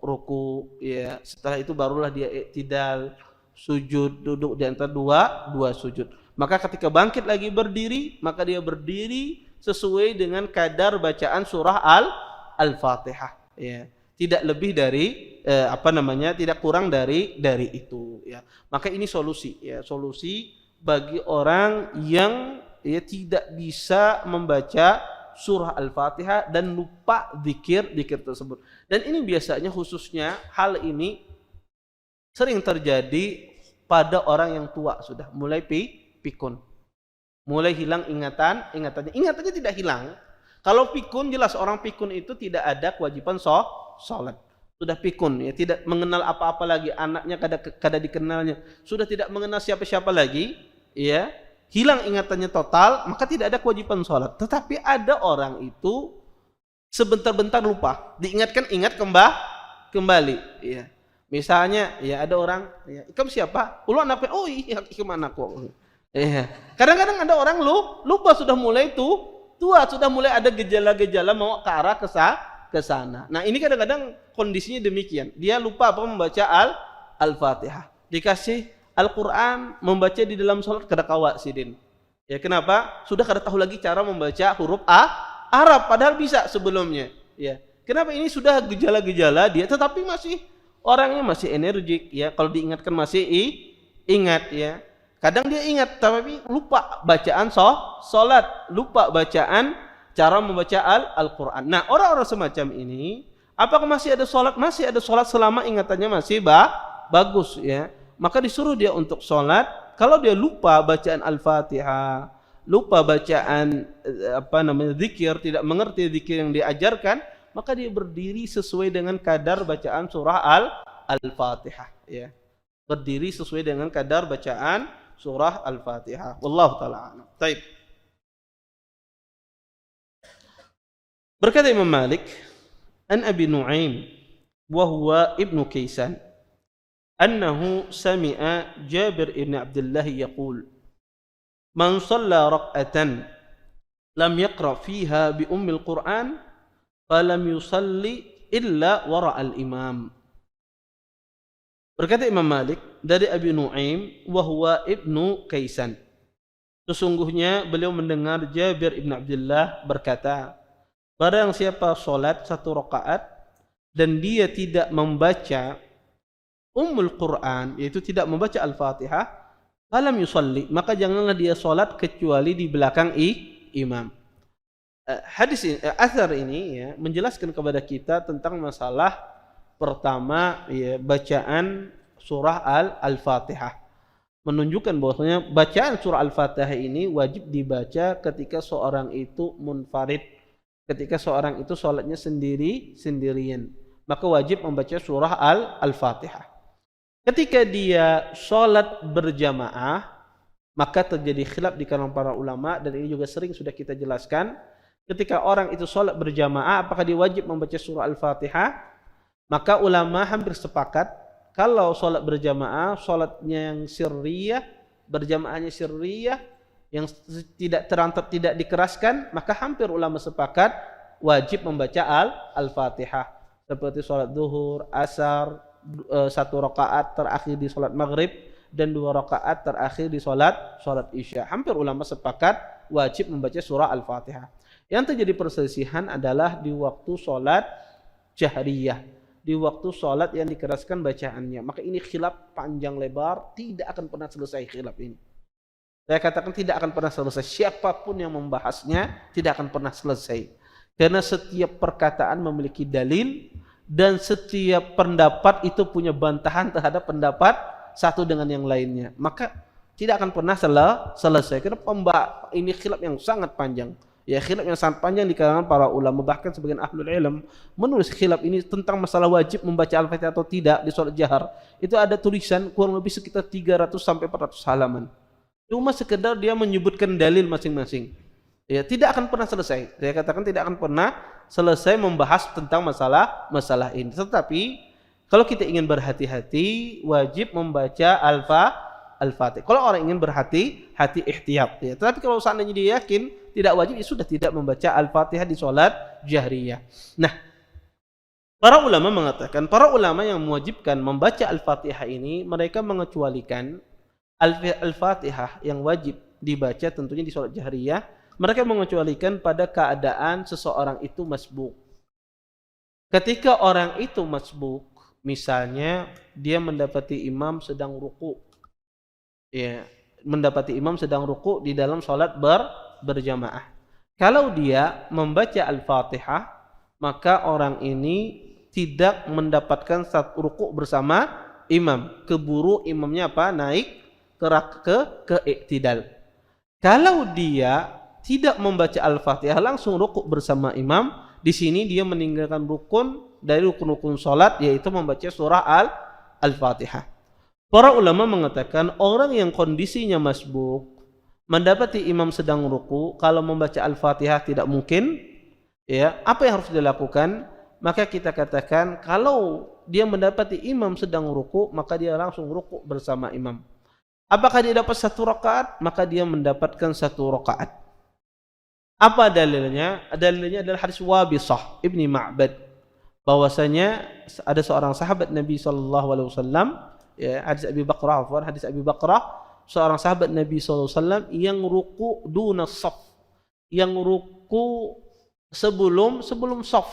ruku. Ya. Setelah itu barulah dia i'tidal, sujud, duduk di antara dua sujud. Maka ketika bangkit lagi berdiri, maka dia berdiri sesuai dengan kadar bacaan surah Al-Fatihah. Ya. Tidak lebih dari tidak kurang dari itu ya. Maka ini solusi bagi orang yang ya tidak bisa membaca surah Al-Fatihah dan lupa zikir tersebut. Dan ini biasanya khususnya hal ini sering terjadi pada orang yang tua, sudah mulai pikun. Mulai hilang ingatannya tidak hilang. Kalau pikun, jelas orang pikun itu tidak ada kewajiban sholat. Sudah pikun, ya, tidak mengenal apa-apa lagi, anaknya kada dikenalnya, sudah tidak mengenal siapa-siapa lagi, ya, hilang ingatannya total, maka tidak ada kewajiban sholat. Tetapi ada orang itu sebentar-bentar lupa, ingat kembali, ya. Misalnya, ya ada orang, ya, "Kamu siapa?" "Ulu anaknya." "Oh iya, ikam anakku." Ya. Kadang-kadang ada orang lupa, sudah mulai tua, sudah mulai ada gejala-gejala mau ke arah ke sana. Nah, ini kadang-kadang kondisinya demikian. Dia lupa membaca Al-Fatihah. Dikasih Al-Quran, membaca di dalam sholat kada kawa sidin. Ya, kenapa? Sudah kada tahu lagi cara membaca huruf Arab, padahal bisa sebelumnya. Ya. Kenapa? Ini sudah gejala-gejala dia, tetapi orangnya masih energik. Ya, kalau diingatkan masih ingat. Ya. Kadang dia ingat, tapi lupa bacaan sholat, lupa bacaan cara membaca Al-Quran. Nah, orang-orang semacam ini, apakah masih ada sholat? Masih ada sholat selama ingatannya masih bagus ya. Maka disuruh dia untuk sholat. Kalau dia lupa bacaan Al-Fatihah, lupa bacaan zikir, tidak mengerti zikir yang diajarkan, maka dia berdiri sesuai dengan kadar bacaan surah Al-Fatihah ya. Berdiri sesuai dengan kadar bacaan surah Al-Fatihah. Wallahu taala a'lam. Baik. Berkata Imam Malik, an Abi Nu'aim wa huwa Ibnu Kaisan, annahu sami'a Jabir ibn Abdullah yaqul, man shalla rak'atan lam yaqra fiha bi ummil Qur'an falam yusalli illa wara al-imam. Berkata Imam Malik dari Abi Nu'aim wa huwa Ibnu Kaisan, sesungguhnya beliau mendengar Jabir ibn Abdullah berkata, barang siapa solat satu rakaat dan dia tidak membaca Ummul Quran, yaitu tidak membaca Al-Fatihah, falam yusalli, maka janganlah dia solat kecuali di belakang imam. Hadis ini, athar ini ya, menjelaskan kepada kita tentang masalah pertama ya, bacaan surah Al-Fatihah. Menunjukkan bahwasanya bacaan surah Al-Fatihah ini wajib dibaca ketika seorang itu munfarid, ketika seorang itu sholatnya sendirian, maka wajib membaca surah Al-Fatihah. Ketika dia sholat berjamaah, maka terjadi khilaf di kalangan para ulama, dan ini juga sering sudah kita jelaskan. Ketika orang itu sholat berjamaah, apakah dia wajib membaca surah Al-Fatihah? Maka ulama hampir sepakat, kalau sholat berjamaah, sholatnya yang sirriyah, berjamaahnya sirriyah, yang tidak terantap, tidak dikeraskan, maka hampir ulama sepakat wajib membaca Al-Fatihah. Seperti sholat zuhur, asar, satu rakaat terakhir di sholat maghrib, dan 2 rakaat terakhir di sholat isya. Hampir ulama sepakat wajib membaca surah Al-Fatihah. Yang terjadi perselisihan adalah di waktu sholat jahriyah, di waktu sholat yang dikeraskan bacaannya. Maka ini khilaf panjang lebar, tidak akan pernah selesai khilaf ini. Saya katakan tidak akan pernah selesai. Siapapun yang membahasnya tidak akan pernah selesai. Karena setiap perkataan memiliki dalil, dan setiap pendapat itu punya bantahan terhadap pendapat satu dengan yang lainnya. Maka tidak akan pernah selesai. Karena ini khilaf yang sangat panjang. Ya, khilaf yang sangat panjang di kalangan para ulama, bahkan sebagian ahlul ilm menulis khilaf ini tentang masalah wajib membaca Al-Fatihah atau tidak di sholat jahar. Itu ada tulisan kurang lebih sekitar 300 sampai 400 halaman. Cuma sekedar dia menyebutkan dalil masing-masing. Ya, tidak akan pernah selesai. Saya katakan tidak akan pernah selesai membahas tentang masalah ini. Tetapi kalau kita ingin berhati-hati, wajib membaca Al-Fatihah. Kalau orang ingin berhati-hati, ihtiyat. Ya. Tetapi kalau seandainya dia yakin tidak wajib, ya sudah tidak membaca Al-Fatihah di sholat jahriyah. Nah, para ulama mengatakan, para ulama yang mewajibkan membaca Al-Fatihah ini, mereka mengecualikan Al-Fatihah yang wajib dibaca tentunya di sholat jahriyah. Mereka mengecualikan pada keadaan seseorang itu masbuk. Ketika orang itu masbuk, misalnya dia mendapati imam sedang ruku, ya, mendapati imam sedang ruku di dalam sholat berjamaah. Kalau dia membaca Al-Fatihah, maka orang ini tidak mendapatkan satu ruku bersama imam. Keburu imamnya naik ke iktidal. Kalau dia tidak membaca Al-Fatihah langsung rukuk bersama imam, di sini dia meninggalkan rukun dari rukun-rukun salat, yaitu membaca surah Al-Fatihah. Para ulama mengatakan orang yang kondisinya masbuk mendapati imam sedang ruku, kalau membaca Al-Fatihah tidak mungkin, ya, apa yang harus dilakukan? Maka kita katakan kalau dia mendapati imam sedang ruku, maka dia langsung ruku bersama imam. Apakah dia dapat 1 rakaat? Maka dia mendapatkan 1 rakaat. Apa dalilnya? Dalilnya adalah hadis Wabisah ibni Ma'bad, bahwasanya ada seorang sahabat Nabi SAW, ya, hadis Abi Bakrah, seorang sahabat Nabi SAW yang ruku duna saf, yang ruku sebelum saf.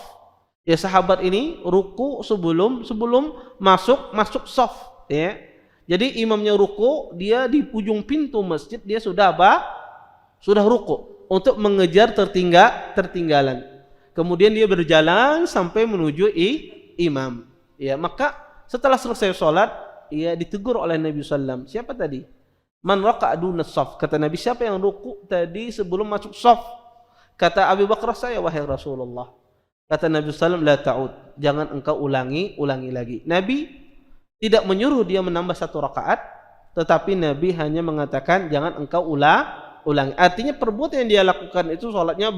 Ya, sahabat ini ruku sebelum masuk saf, ya. Jadi imamnya ruku, dia di ujung pintu masjid dia sudah ruku. untuk mengejar tertinggalan. Kemudian dia berjalan sampai menuju imam. Ya, maka setelah selesai sholat, ia ditegur oleh Nabi SAW. Siapa tadi? Man raka'a duna shaf. Kata Nabi, siapa yang ruku tadi sebelum masuk shaf? Kata Abu Bakar, saya wahai Rasulullah. Kata Nabi SAW, la ta'ud. Jangan engkau ulangi lagi. Nabi tidak menyuruh dia menambah 1 rakaat, tetapi Nabi hanya mengatakan jangan engkau ulangi. Artinya perbuatan yang dia lakukan itu sholatnya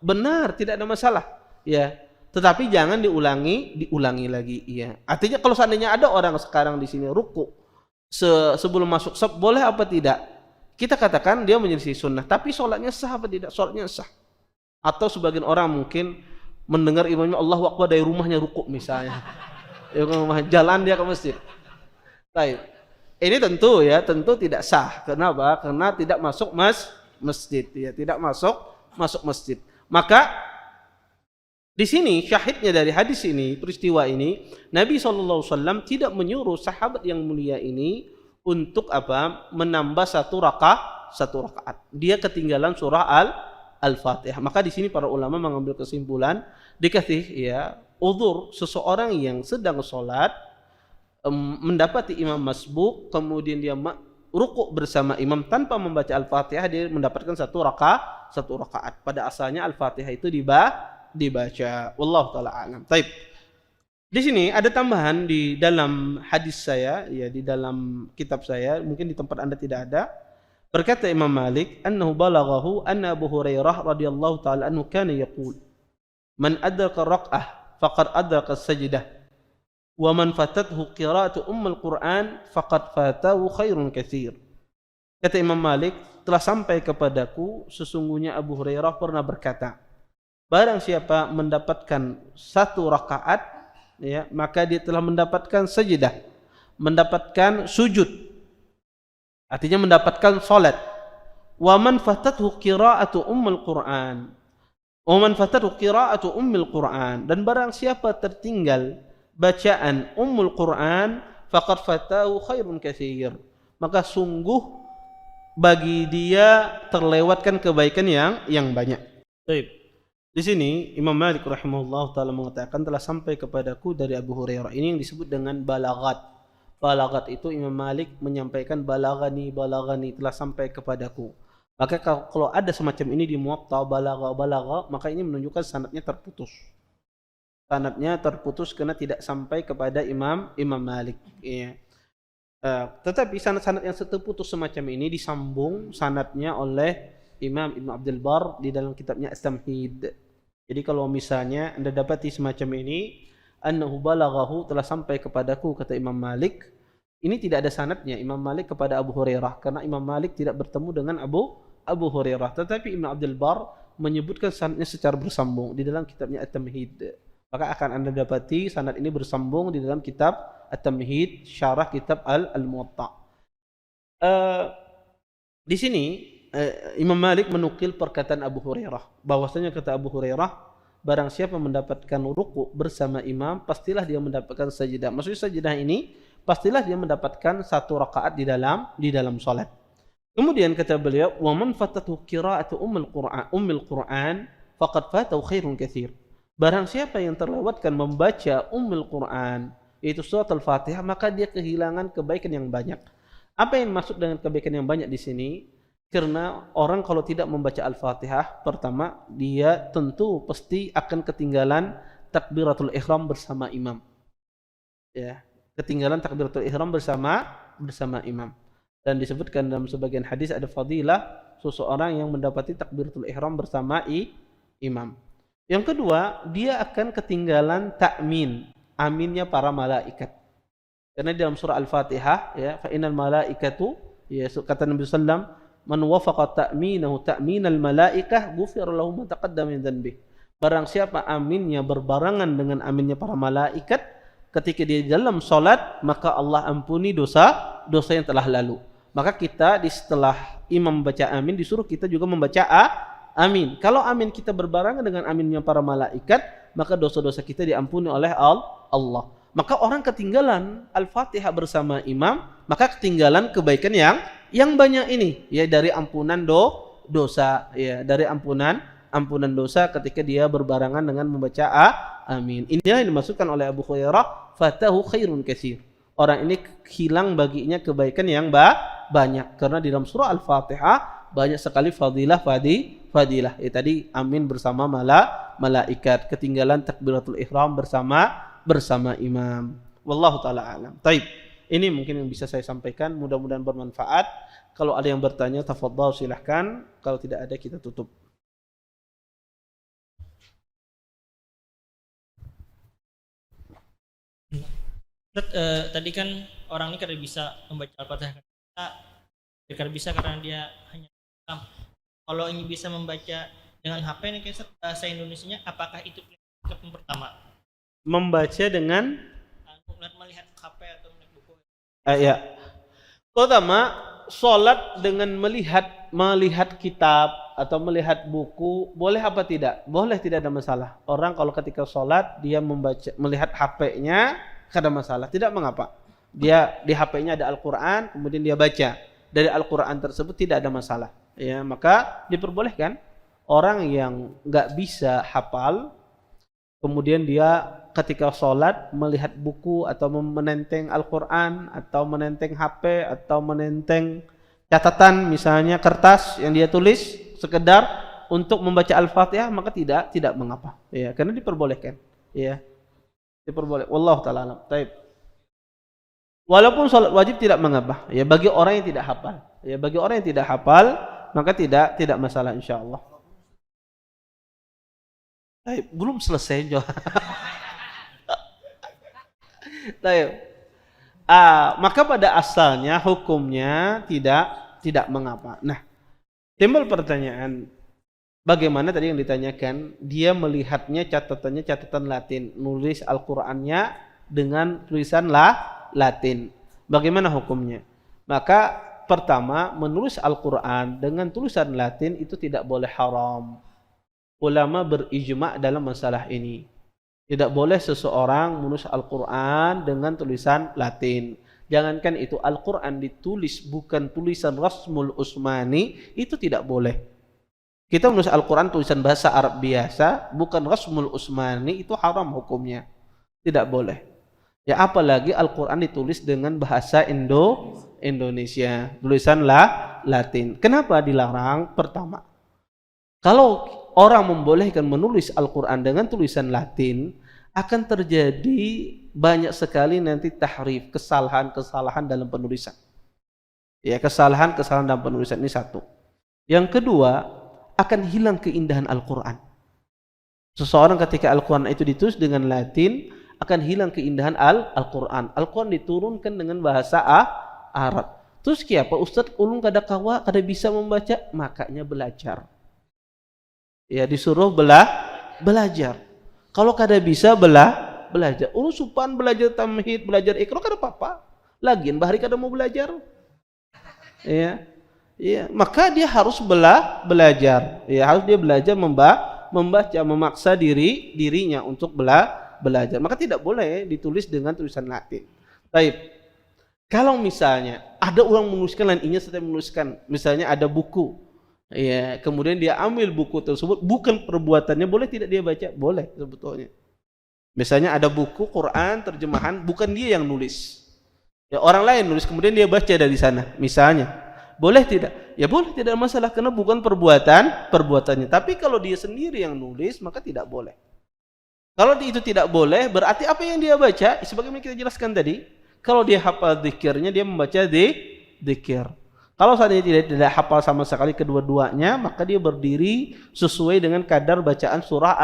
benar, tidak ada masalah. Ya, tetapi jangan diulangi lagi. Ya, artinya kalau seandainya ada orang sekarang di sini ruku sebelum masuk shaf, boleh apa tidak? Kita katakan dia menyelisih sunnah, tapi sholatnya sah apa tidak? Sholatnya sah. Atau sebagian orang mungkin mendengar imamnya Allahu Akbar dari rumahnya ruku misalnya. Jalan dia ke masjid. Baik. Ini tentu tidak sah. Kenapa? Karena tidak masuk masjid. Ya, tidak masuk masjid. Maka di sini syahidnya dari hadis ini, peristiwa ini, Nabi SAW tidak menyuruh sahabat yang mulia ini untuk apa? Menambah 1 rakaat. Dia ketinggalan surah Al-Fatihah. Maka di sini para ulama mengambil kesimpulan dikasih ya uzur seseorang yang sedang sholat mendapati imam masbuk, kemudian dia rukuk bersama imam tanpa membaca Al-Fatihah, dia mendapatkan 1 rakaat. Pada asalnya Al-Fatihah itu dibaca. Wallahu taala alam. Taib. Di sini ada tambahan di dalam hadis saya, ya di dalam kitab saya, mungkin di tempat Anda tidak ada. Berkata Imam Malik, annahu balaghahu anna Abu Hurairah radhiyallahu taala anhu kana yaqul, man adraka raq'ah faqad adraka as-sajdah, wa man fatathu qira'atu ummul Qur'an faqad fatahu khairun katsir. Kata Imam Malik, telah sampai kepadaku sesungguhnya Abu Hurairah pernah berkata, barang siapa mendapatkan 1 rakaat, ya, maka dia telah mendapatkan sajdah, mendapatkan sujud. Artinya mendapatkan salat. Wa man fatathu qira'atu ummul Qur'an. Wa man fatathu qira'atu ummul Qur'an, dan barang siapa tertinggal bacaan ummul Qur'an faqad fatahu khairun katsir. Maka sungguh bagi dia terlewatkan kebaikan yang banyak. Baik. Di sini Imam Malik rahimahullah taala mengatakan telah sampai kepadaku dari Abu Hurairah. Ini yang disebut dengan balaghat. Balaghat itu Imam Malik menyampaikan balagani telah sampai kepadaku. Maka kalau ada semacam ini di Muwatta balagha, maka ini menunjukkan sanadnya terputus. Sanadnya terputus karena tidak sampai kepada Imam Malik. Ya. Tetapi sanad-sanad yang terputus semacam ini disambung sanadnya oleh Imam Ibn Abdul Bar di dalam kitabnya As-Tamhid. Jadi kalau misalnya Anda dapati semacam ini, annahu balaghahu telah sampai kepadaku, kata Imam Malik, ini tidak ada sanadnya Imam Malik kepada Abu Hurairah, karena Imam Malik tidak bertemu dengan Abu Hurairah. Tetapi Ibn Abdul Bar menyebutkan sanadnya secara bersambung di dalam kitabnya At-Tamhid. Maka akan Anda dapati sanad ini bersambung di dalam kitab At-Tamhid, syarah kitab Al-Muwatta. Di sini Imam Malik menukil perkataan Abu Hurairah, bahwasanya kata Abu Hurairah, barang siapa mendapatkan ruku bersama imam, pastilah dia mendapatkan sajdah. Maksudnya sajdah ini pastilah dia mendapatkan 1 rakaat di dalam salat. Kemudian kata beliau, wa man fatathu qira'atu ummul Qur'an faqad fatahu khairun katsir. Barang siapa yang terlewatkan membaca ummul Qur'an, yaitu surat Al-Fatihah, maka dia kehilangan kebaikan yang banyak. Apa yang maksud dengan kebaikan yang banyak di sini? Karena orang kalau tidak membaca Al-Fatihah, pertama dia tentu pasti akan ketinggalan takbiratul ihram bersama imam. Ya, ketinggalan takbiratul ihram bersama imam. Dan disebutkan dalam sebagian hadis ada fadilah seseorang yang mendapati takbiratul ihram bersama imam. Yang kedua, dia akan ketinggalan ta'min, aminnya para malaikat. Karena dalam surah Al-Fatihah, ya, fa innal malaikatu, ya, kata Nabi sallallahu, man wafaqa ta'minahu ta'minal malaikah ghufira lahu ma taqaddama min dhanbi. Barang siapa aminnya berbarengan dengan aminnya para malaikat ketika dia dalam salat, maka Allah ampuni dosa yang telah lalu. Maka kita setelah imam membaca amin disuruh kita juga membaca amin. Kalau amin kita berbarengan dengan aminnya para malaikat, maka dosa-dosa kita diampuni oleh Allah. Maka orang ketinggalan Al-Fatihah bersama imam, maka ketinggalan kebaikan yang banyak ini, ya, dari ampunan dosa, ya, dari ampunan dosa ketika dia berbarengan dengan membaca amin. Inilah yang dimaksudkan oleh Abu Hurairah, fatahu khairun katsir. Orang ini hilang baginya kebaikan yang banyak, karena di dalam surah Al-Fatihah banyak sekali fadilah. Tadi amin bersama malaikat, ketinggalan takbiratul ihram bersama imam. Wallahu taala alam. Taib. Ini mungkin yang bisa saya sampaikan, mudah-mudahan bermanfaat. Kalau ada yang bertanya, tafadhal silahkan. Kalau tidak ada, kita tutup. Tadi kan orang ini kada bisa membaca Al-Fatihah, kada bisa karena dia hanya kalau ingin bisa membaca dengan HP ini kayak bahasa Indonesianya, apakah itu yang pertama? Membaca dengan melihat HP atau melihat buku? Ya. Pertama, sholat dengan melihat kitab atau melihat buku, boleh apa tidak? Boleh, tidak ada masalah. Orang kalau ketika sholat dia melihat HP-nya, tidak ada masalah, tidak mengapa. Dia di HP-nya ada Al-Quran, kemudian dia baca dari Al-Quran tersebut, tidak ada masalah. Ya, maka diperbolehkan. Orang yang nggak bisa hafal, kemudian dia ketika sholat melihat buku atau menenteng Al-Quran atau menenteng HP atau menenteng catatan, misalnya kertas yang dia tulis sekedar untuk membaca Al-Fatihah, maka tidak mengapa, ya, karena diperbolehkan, ya, diperbolehkan. Wallahu ta'ala alam. Taib. Walaupun sholat wajib tidak mengapa, ya, bagi orang yang tidak hafal, ya, bagi orang yang tidak hafal maka tidak masalah, insyaallah. Taib. Belum selesai jawab. Taib. Maka pada asalnya hukumnya tidak mengapa. Nah, timbul pertanyaan, bagaimana tadi yang ditanyakan, dia melihatnya catatannya catatan Latin, nulis Al-Qur'annya dengan tulisan Latin. Bagaimana hukumnya? Maka pertama, menulis Al-Qur'an dengan tulisan Latin itu tidak boleh haram. Ulama berijma' dalam masalah ini. Tidak boleh seseorang menulis Al-Quran dengan tulisan Latin. Jangankan itu, Al-Quran ditulis bukan tulisan Rasmul Utsmani, itu tidak boleh. Kita menulis Al-Quran tulisan bahasa Arab biasa, bukan Rasmul Utsmani, itu haram hukumnya. Tidak boleh. Ya, apalagi Al-Quran ditulis dengan bahasa Indonesia, tulisan Latin. Kenapa dilarang? Pertama, kalau orang membolehkan menulis Al-Quran dengan tulisan Latin, akan terjadi banyak sekali nanti tahrif, kesalahan dalam penulisan. Ya, kesalahan dalam penulisan, ini satu. Yang kedua, akan hilang keindahan Al-Quran. Seseorang ketika Al-Quran itu ditulis dengan Latin, akan hilang keindahan Al-Quran. Al-Quran diturunkan dengan bahasa Arab. Terus siapa? Ustadz ulun kada kawa, kada bisa membaca, makanya belajar. Ya, disuruh belajar. Kalau kada bisa belajar. Supan belajar tamhid, belajar iqra kada apa-apa. Lagian bahari kada mau belajar. Ya. Ya, maka dia harus belajar. Ya, harus dia belajar membaca, memaksa dirinya untuk belajar. Maka tidak boleh ditulis dengan tulisan Latin. Baik. Kalau misalnya ada orang menuliskan lain saya menuliskan, misalnya ada buku, ya, kemudian dia ambil buku tersebut, bukan perbuatannya, boleh tidak dia baca? Boleh sebetulnya. Misalnya ada buku Quran terjemahan, bukan dia yang nulis, ya, orang lain nulis, kemudian dia baca dari sana, misalnya, boleh tidak? Ya boleh, tidak masalah, karena bukan perbuatannya. Tapi kalau dia sendiri yang nulis, maka tidak boleh. Kalau itu tidak boleh, berarti apa yang dia baca, sebagaimana kita jelaskan tadi, kalau dia hafal zikirnya, dia membaca zikir. Kalau seandainya tidak hafal sama sekali kedua-duanya, maka dia berdiri sesuai dengan kadar bacaan surah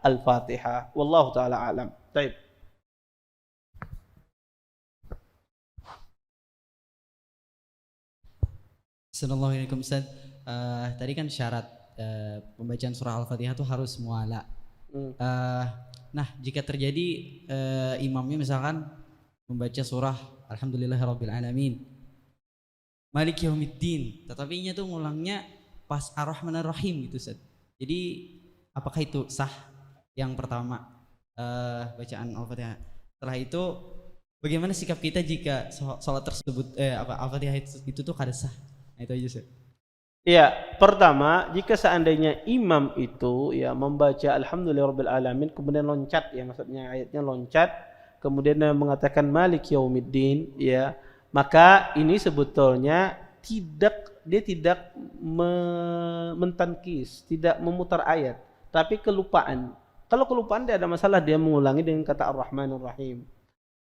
Al-Fatihah. Wallahu ta'ala alam. Baik. Assalamualaikum Ustaz. Tadi kan syarat pembacaan surah Al-Fatihah itu harus muala. Nah, jika terjadi imamnya misalkan membaca surah Alhamdulillahirabbil alamin, Maliki Yaumiddin, tetapi nya tuh ngulangnya pas Ar-Rahmanir Rahim gitu, Ustaz. Jadi apakah itu sah? Yang pertama, bacaan Al-Fatihah. Setelah itu bagaimana sikap kita jika sholat tersebut Al-Fatihah itu tuh kada sah? Nah, itu aja, Ustaz. Ya, pertama, jika seandainya imam itu ya membaca alhamdulillahirabbil alamin kemudian loncat ya maksudnya ayatnya loncat kemudian dia mengatakan malik yaumiddin ya, maka ini sebetulnya dia tidak mentankis, tidak memutar ayat, tapi kelupaan. Kalau kelupaan dia ada masalah dia mengulangi dengan kata Ar-Rahmanir Rahim.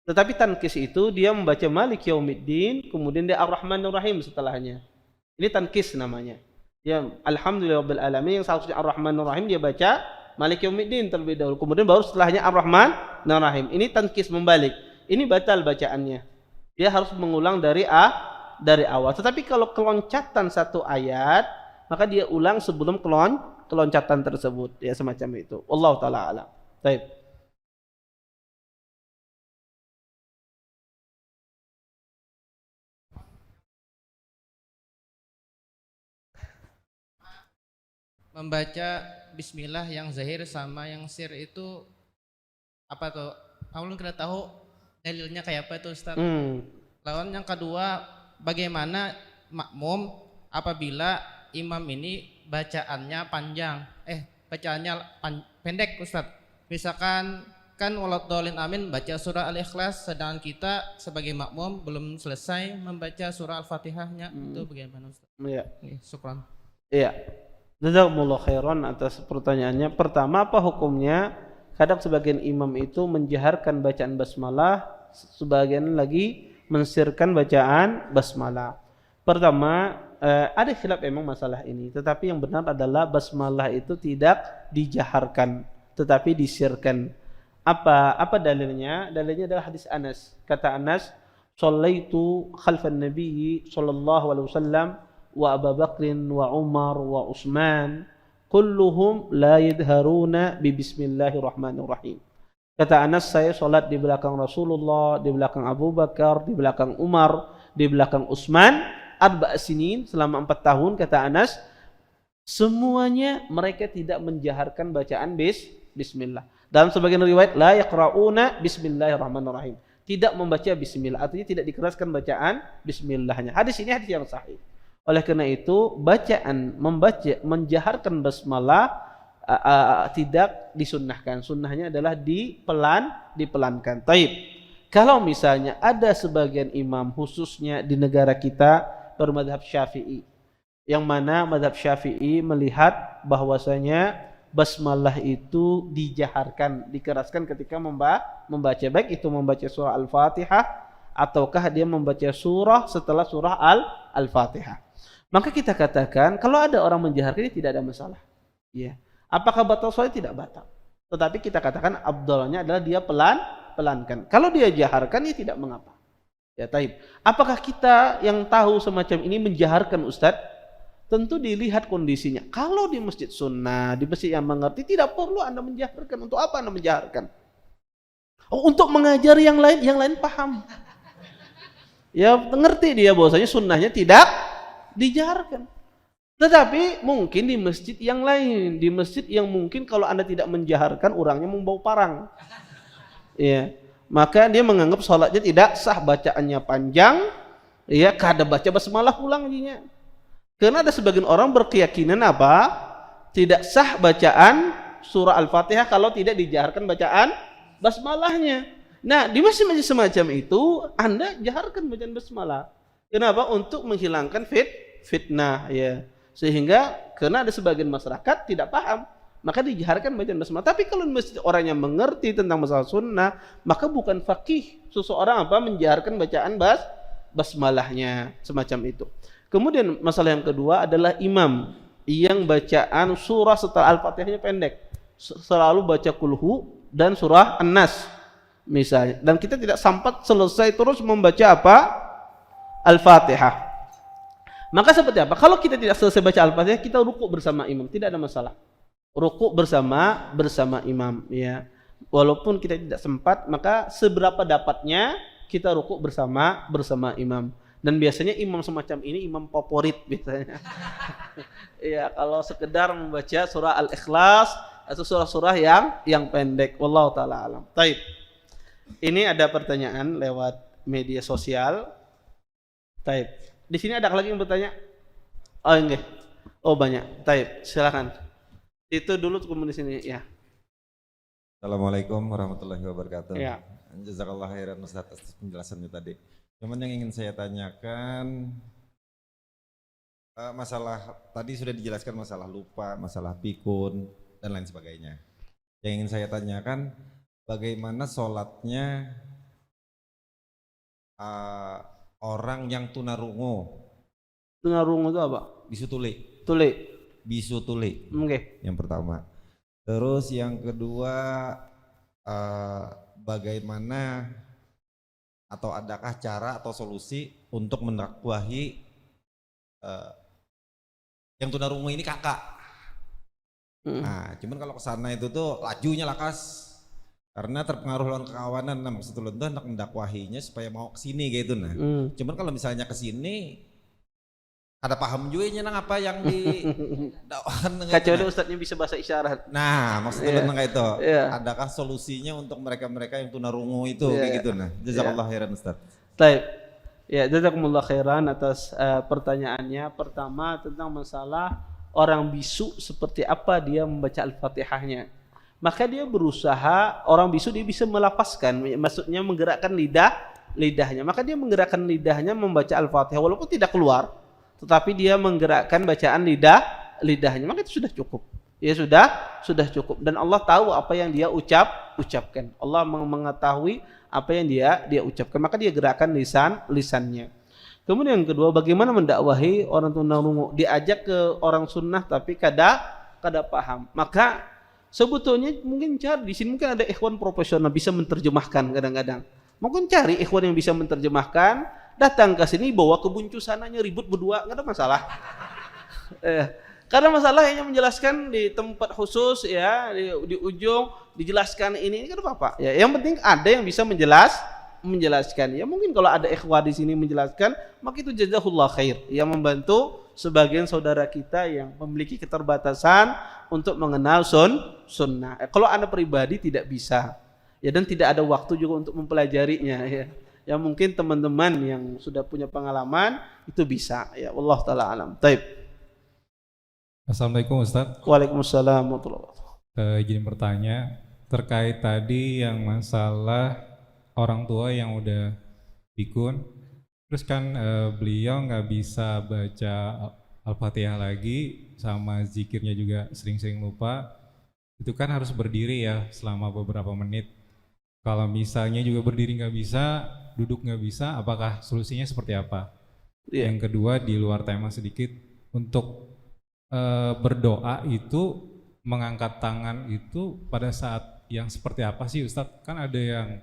Tetapi tankis itu dia membaca malik yaumiddin kemudian dia Ar-Rahmanir Rahim setelahnya. Ini tankis namanya. Ya, alhamdulillahirabbil alamin yang seharusnya Ar-Rahmanir Rahim dia baca Malik Yaumiddin terlebih dahulu. Kemudian baru setelahnya Ar-Rahmanir Rahim. Ini tankis membalik. Ini batal bacaannya. Dia harus mengulang dari awal. Tetapi kalau keloncatan satu ayat, maka dia ulang sebelum keloncatan tersebut. Ya semacam itu. Wallahu taala alam. Baik. Membaca bismillah yang zahir sama yang sir itu apa tuh? Aku kena tahu dalilnya kayak apa itu Ustaz. Lawan yang kedua, bagaimana makmum apabila imam ini bacaannya panjang, pendek Ustaz. Misalkan kan waladhdallin amin baca surah Al-Ikhlas sedangkan kita sebagai makmum belum selesai membaca surah Al-Fatihahnya, itu bagaimana Ustaz? Iya. Syukran. Iya. Jazakumullah khairan atas pertanyaannya. Pertama, apa hukumnya? Kadang sebagian imam itu menjaharkan bacaan basmalah, sebagian lagi mensirkan bacaan basmalah. Pertama, ada khilaf memang masalah ini, tetapi yang benar adalah basmalah itu tidak dijaharkan, tetapi disirkan. Apa dalilnya? Dalilnya adalah hadis Anas. Kata Anas, "Shallaitu khalfan Nabi sallallahu alaihi wasallam wa Abu Bakrin wa Umar wa Utsman kulluhum la yadharuna bi bismillahirrahmanirrahim." Kata Anas, saya salat di belakang Rasulullah, di belakang Abu Bakar, di belakang Umar, di belakang Utsman, arba' sinin, selama 4 tahun. Kata Anas, semuanya mereka tidak menjaharkan bacaan bismillah. Dalam sebagian riwayat la yaqra'una bismillahirrahmanirrahim, tidak membaca bismillah, artinya tidak dikeraskan bacaan bismillahnya. Hadis ini hadis yang sahih. Oleh karena itu menjaharkan basmalah tidak disunnahkan. Sunnahnya adalah dipelankan. Taib. Kalau misalnya ada sebagian imam khususnya di negara kita bermadhab Syafi'i, yang mana madhab Syafi'i melihat bahwasanya basmalah itu dijaharkan, dikeraskan ketika membaca, baik itu membaca surah Al-Fatihah ataukah dia membaca surah setelah surah Al-Fatihah. Maka kita katakan kalau ada orang menjaharkan ini tidak ada masalah. Ya. Apakah batal sholat? Tidak batal. Tetapi kita katakan afdalnya adalah dia pelankan. Kalau dia jaharkan ya tidak mengapa. Ya, taib. Apakah kita yang tahu semacam ini menjaharkan Ustadz? Tentu dilihat kondisinya. Kalau di masjid sunnah, di masjid yang mengerti, tidak perlu Anda menjaharkan. Untuk apa Anda menjaharkan? Oh, untuk mengajar yang lain paham. Ya, ngerti dia bahwasanya sunnahnya tidak dijaharkan. Tetapi mungkin di masjid yang lain, di masjid yang mungkin kalau Anda tidak menjaharkan orangnya membawa parang. Ya, maka dia menganggap salatnya tidak sah, bacaannya panjang, ya kada baca basmalah pulang jinya. Karena ada sebagian orang berkeyakinan apa? Tidak sah bacaan surah Al-Fatihah kalau tidak dijaharkan bacaan basmalahnya. Nah, di masjid-masjid semacam itu Anda jaharkan bacaan basmalah. Kenapa? Untuk menghilangkan fitnah ya. Sehingga karena ada sebagian masyarakat tidak paham, maka dijaharkan bacaan basmalah. Tapi kalau masjid orang yang mengerti tentang masalah sunnah, maka bukan faqih seseorang apa menjaharkan bacaan basmalahnya semacam itu. Kemudian masalah yang kedua adalah imam yang bacaan surah setelah Al-Fatihahnya pendek. Selalu baca kulhu dan surah An-Nas misalnya. Dan kita tidak sempat selesai terus membaca apa? Al-Fatihah. Maka seperti apa? Kalau kita tidak selesai baca Al-Fatihah, kita rukuk bersama imam, tidak ada masalah. Rukuk bersama imam ya. Walaupun kita tidak sempat, maka seberapa dapatnya kita rukuk bersama imam. Dan biasanya imam semacam ini imam favorit biasanya. Ya, kalau sekedar membaca surah Al-Ikhlas atau surah-surah yang pendek. Wallahu taala alam. Taib. Ini ada pertanyaan lewat media sosial. Taib. Di sini ada lagi yang bertanya? Oh enggak. Oh banyak. Taib, silakan. Itu dulu kemudian di sini ya. Assalamualaikum warahmatullahi wabarakatuh. Ya. Jazakallah khairan Ustaz atas penjelasannya tadi. Cuman yang ingin saya tanyakan masalah tadi sudah dijelaskan masalah lupa, masalah pikun dan lain sebagainya. Yang ingin saya tanyakan bagaimana sholatnya orang yang tunarungu. Tunarungu itu apa? Bisu tuli. Tuli. Bisu tuli. Oke. Yang pertama. Terus yang kedua bagaimana atau adakah cara atau solusi untuk mendakwahi yang tunarungu ini kakak? Nah, cuman kalau kesana itu tuh lajunya lakas karena terpengaruh lawan kekawanan. Nah, maksud ulun tuh hendak mendakwahinya supaya mau kesini kayak gitu nah. Cuman kalau misalnya kesini ada paham juga nyenang apa yang di dakwahan. Kecuali ustadznya bisa bahasa isyarat. Nah, maksudnya kayak itu. Adakah solusinya untuk mereka-mereka yang tunarungu itu kayak gitu nah. Jazakallah khairan Ustaz. Baik. Ya, jazakumullah khairan atas pertanyaannya. Pertama tentang masalah orang bisu seperti apa dia membaca Al-Fatihahnya. Maka dia berusaha, orang bisu dia bisa melapaskan, maksudnya menggerakkan lidahnya. Maka dia menggerakkan lidahnya membaca Al-Fatihah walaupun tidak keluar. Tetapi dia menggerakkan bacaan lidahnya, maka itu sudah cukup. Ya sudah cukup. Dan Allah tahu apa yang dia ucapkan. Allah mengetahui apa yang dia ucapkan, maka dia gerakkan lisannya. Kemudian yang kedua, bagaimana mendakwahi orang tunarungu? Diajak ke orang sunnah tapi kada paham. Maka sebetulnya mungkin cari di sini mungkin ada ikhwan profesional bisa menerjemahkan kadang-kadang. Mungkin cari ikhwan yang bisa menerjemahkan. Datang ke sini bawa kebuncu sananya ribut berdua, nggak ada masalah. Karena masalah hanya menjelaskan di tempat khusus ya di ujung dijelaskan ini kan apa-apa. Ya, yang penting ada yang bisa menjelaskan. Ya mungkin kalau ada ikhwah di sini menjelaskan, maka itu jazakallah khair yang membantu sebagian saudara kita yang memiliki keterbatasan untuk mengenal sunnah. Kalau Anda pribadi tidak bisa. Ya dan tidak ada waktu juga untuk mempelajarinya ya. Ya mungkin teman-teman yang sudah punya pengalaman itu bisa ya Allah taala alam. Taib. Assalamualaikum Ustaz. Waalaikumsalam warahmatullahi wabarakatuh. Izin bertanya terkait tadi yang masalah orang tua yang udah pikun, terus kan beliau nggak bisa baca Al-Fatihah lagi sama zikirnya juga sering-sering lupa. Itu kan harus berdiri ya selama beberapa menit. Kalau misalnya juga berdiri nggak bisa, duduk nggak bisa, apakah solusinya seperti apa? Yang kedua di luar tema sedikit, untuk berdoa itu mengangkat tangan itu pada saat yang seperti apa sih Ustadz? Kan ada yang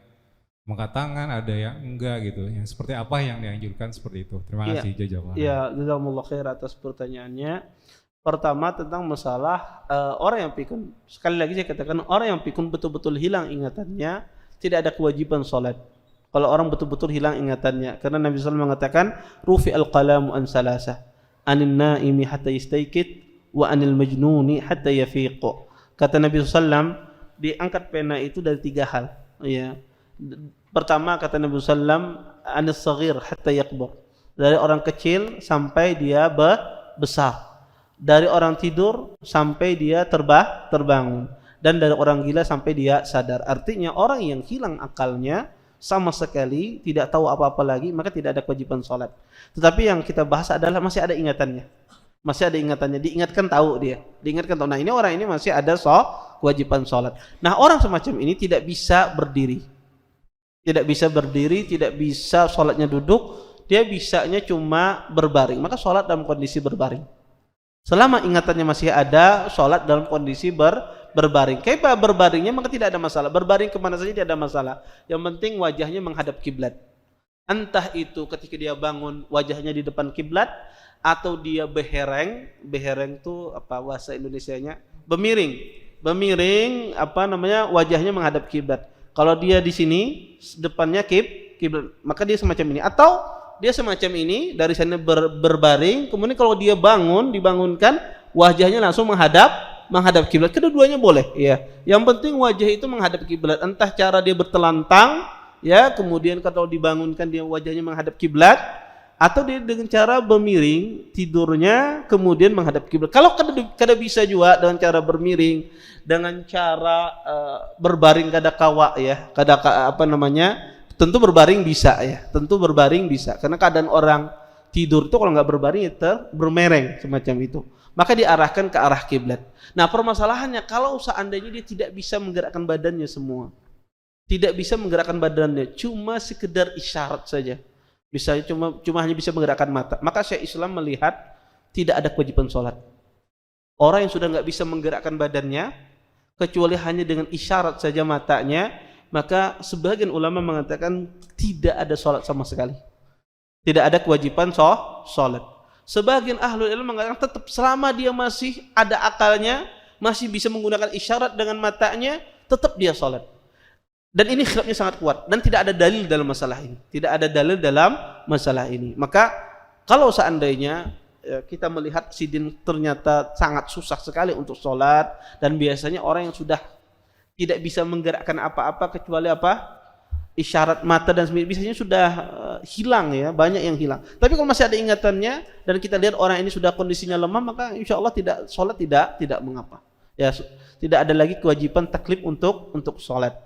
mengangkat tangan, ada yang enggak gitu. Yang seperti apa yang dianjurkan seperti itu? Terima kasih jazakallah. Iya, jazakumullah khair atas pertanyaannya. Pertama tentang masalah orang yang pikun. Sekali lagi saya katakan orang yang pikun betul-betul hilang ingatannya, tidak ada kewajiban salat. Kalau orang betul-betul hilang ingatannya, karena Nabi SAW mengatakan rufi al-qalamu an salasah, anin naimi hatta yastaykit wa anil majnuni hatta yafiq. Kata Nabi SAW, diangkat pena itu dari 3 hal. Ya. Pertama kata Nabi SAW, anis saghir hatta yakbur, dari orang kecil sampai dia besar, dari orang tidur sampai dia terbangun, dan dari orang gila sampai dia sadar. Artinya orang yang hilang akalnya sama sekali tidak tahu apa-apa lagi, maka tidak ada kewajiban sholat. Tetapi yang kita bahas adalah masih ada ingatannya, diingatkan tahu dia, Nah ini orang ini masih ada kewajiban sholat. Nah orang semacam ini tidak bisa berdiri, tidak bisa sholatnya duduk, dia bisanya cuma berbaring, maka sholat dalam kondisi berbaring. Selama ingatannya masih ada, sholat dalam kondisi berbaring. Kayak berbaringnya maka tidak ada masalah. Berbaring kemana saja tidak ada masalah. Yang penting wajahnya menghadap kiblat. Entah itu ketika dia bangun wajahnya di depan kiblat, atau dia behereng itu apa bahasa Indonesianya? Bemiring wajahnya menghadap kiblat. Kalau dia di sini depannya kiblat, maka dia semacam ini. Atau dia semacam ini dari sana berbaring, kemudian kalau dia dibangunkan wajahnya langsung menghadap kiblat. Kedua-duanya boleh ya. Yang penting wajah itu menghadap kiblat. Entah cara dia bertelantang ya, kemudian kalau dibangunkan dia wajahnya menghadap kiblat, atau dia dengan cara bermiring tidurnya kemudian menghadap kiblat. Kalau kada bisa juga dengan cara bermiring, dengan cara berbaring kada kawa ya, tentu berbaring bisa ya, tentu berbaring bisa. Karena keadaan orang tidur itu kalau nggak berbaring itu bermereng semacam itu. Maka diarahkan ke arah kiblat. Nah permasalahannya kalau seandainya dia tidak bisa menggerakkan badannya semua, tidak bisa menggerakkan badannya, cuma sekedar isyarat saja. Misalnya cuma hanya bisa menggerakkan mata, maka Syekh Islam melihat tidak ada kewajiban sholat. Orang yang sudah nggak bisa menggerakkan badannya kecuali hanya dengan isyarat saja matanya, maka sebagian ulama mengatakan tidak ada sholat sama sekali, tidak ada kewajiban sholat. Sebagian ahlul ilmu mengatakan tetap selama dia masih ada akalnya, masih bisa menggunakan isyarat dengan matanya, tetap dia sholat. Dan ini khilafnya sangat kuat dan tidak ada dalil dalam masalah ini. Tidak ada dalil dalam masalah ini. Maka kalau seandainya kita melihat sidin ternyata sangat susah sekali untuk sholat, dan biasanya orang yang sudah tidak bisa menggerakkan apa-apa kecuali isyarat mata dan biasanya sudah hilang ya, banyak yang hilang. Tapi kalau masih ada ingatannya dan kita lihat orang ini sudah kondisinya lemah, maka insya Allah sholat tidak mengapa. Ya, tidak ada lagi kewajiban taklif untuk sholat.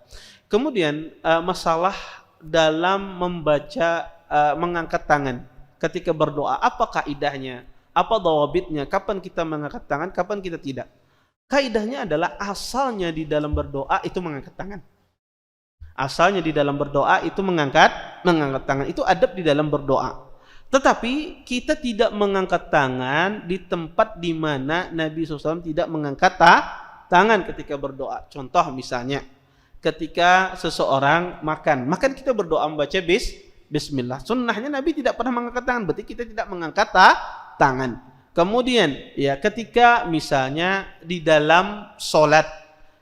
Kemudian masalah dalam membaca mengangkat tangan ketika berdoa, apa kaidahnya, apa dhawabitnya, kapan kita mengangkat tangan, kapan kita tidak. Kaidahnya adalah asalnya di dalam berdoa itu mengangkat tangan. Asalnya di dalam berdoa itu mengangkat tangan, itu adab di dalam berdoa. Tetapi kita tidak mengangkat tangan di tempat di mana Nabi SAW tidak mengangkat tangan ketika berdoa. Contoh misalnya ketika seseorang makan kita berdoa membaca bismillah. Sunnahnya Nabi tidak pernah mengangkat tangan, berarti kita tidak mengangkat tangan. Kemudian ya ketika misalnya di dalam sholat,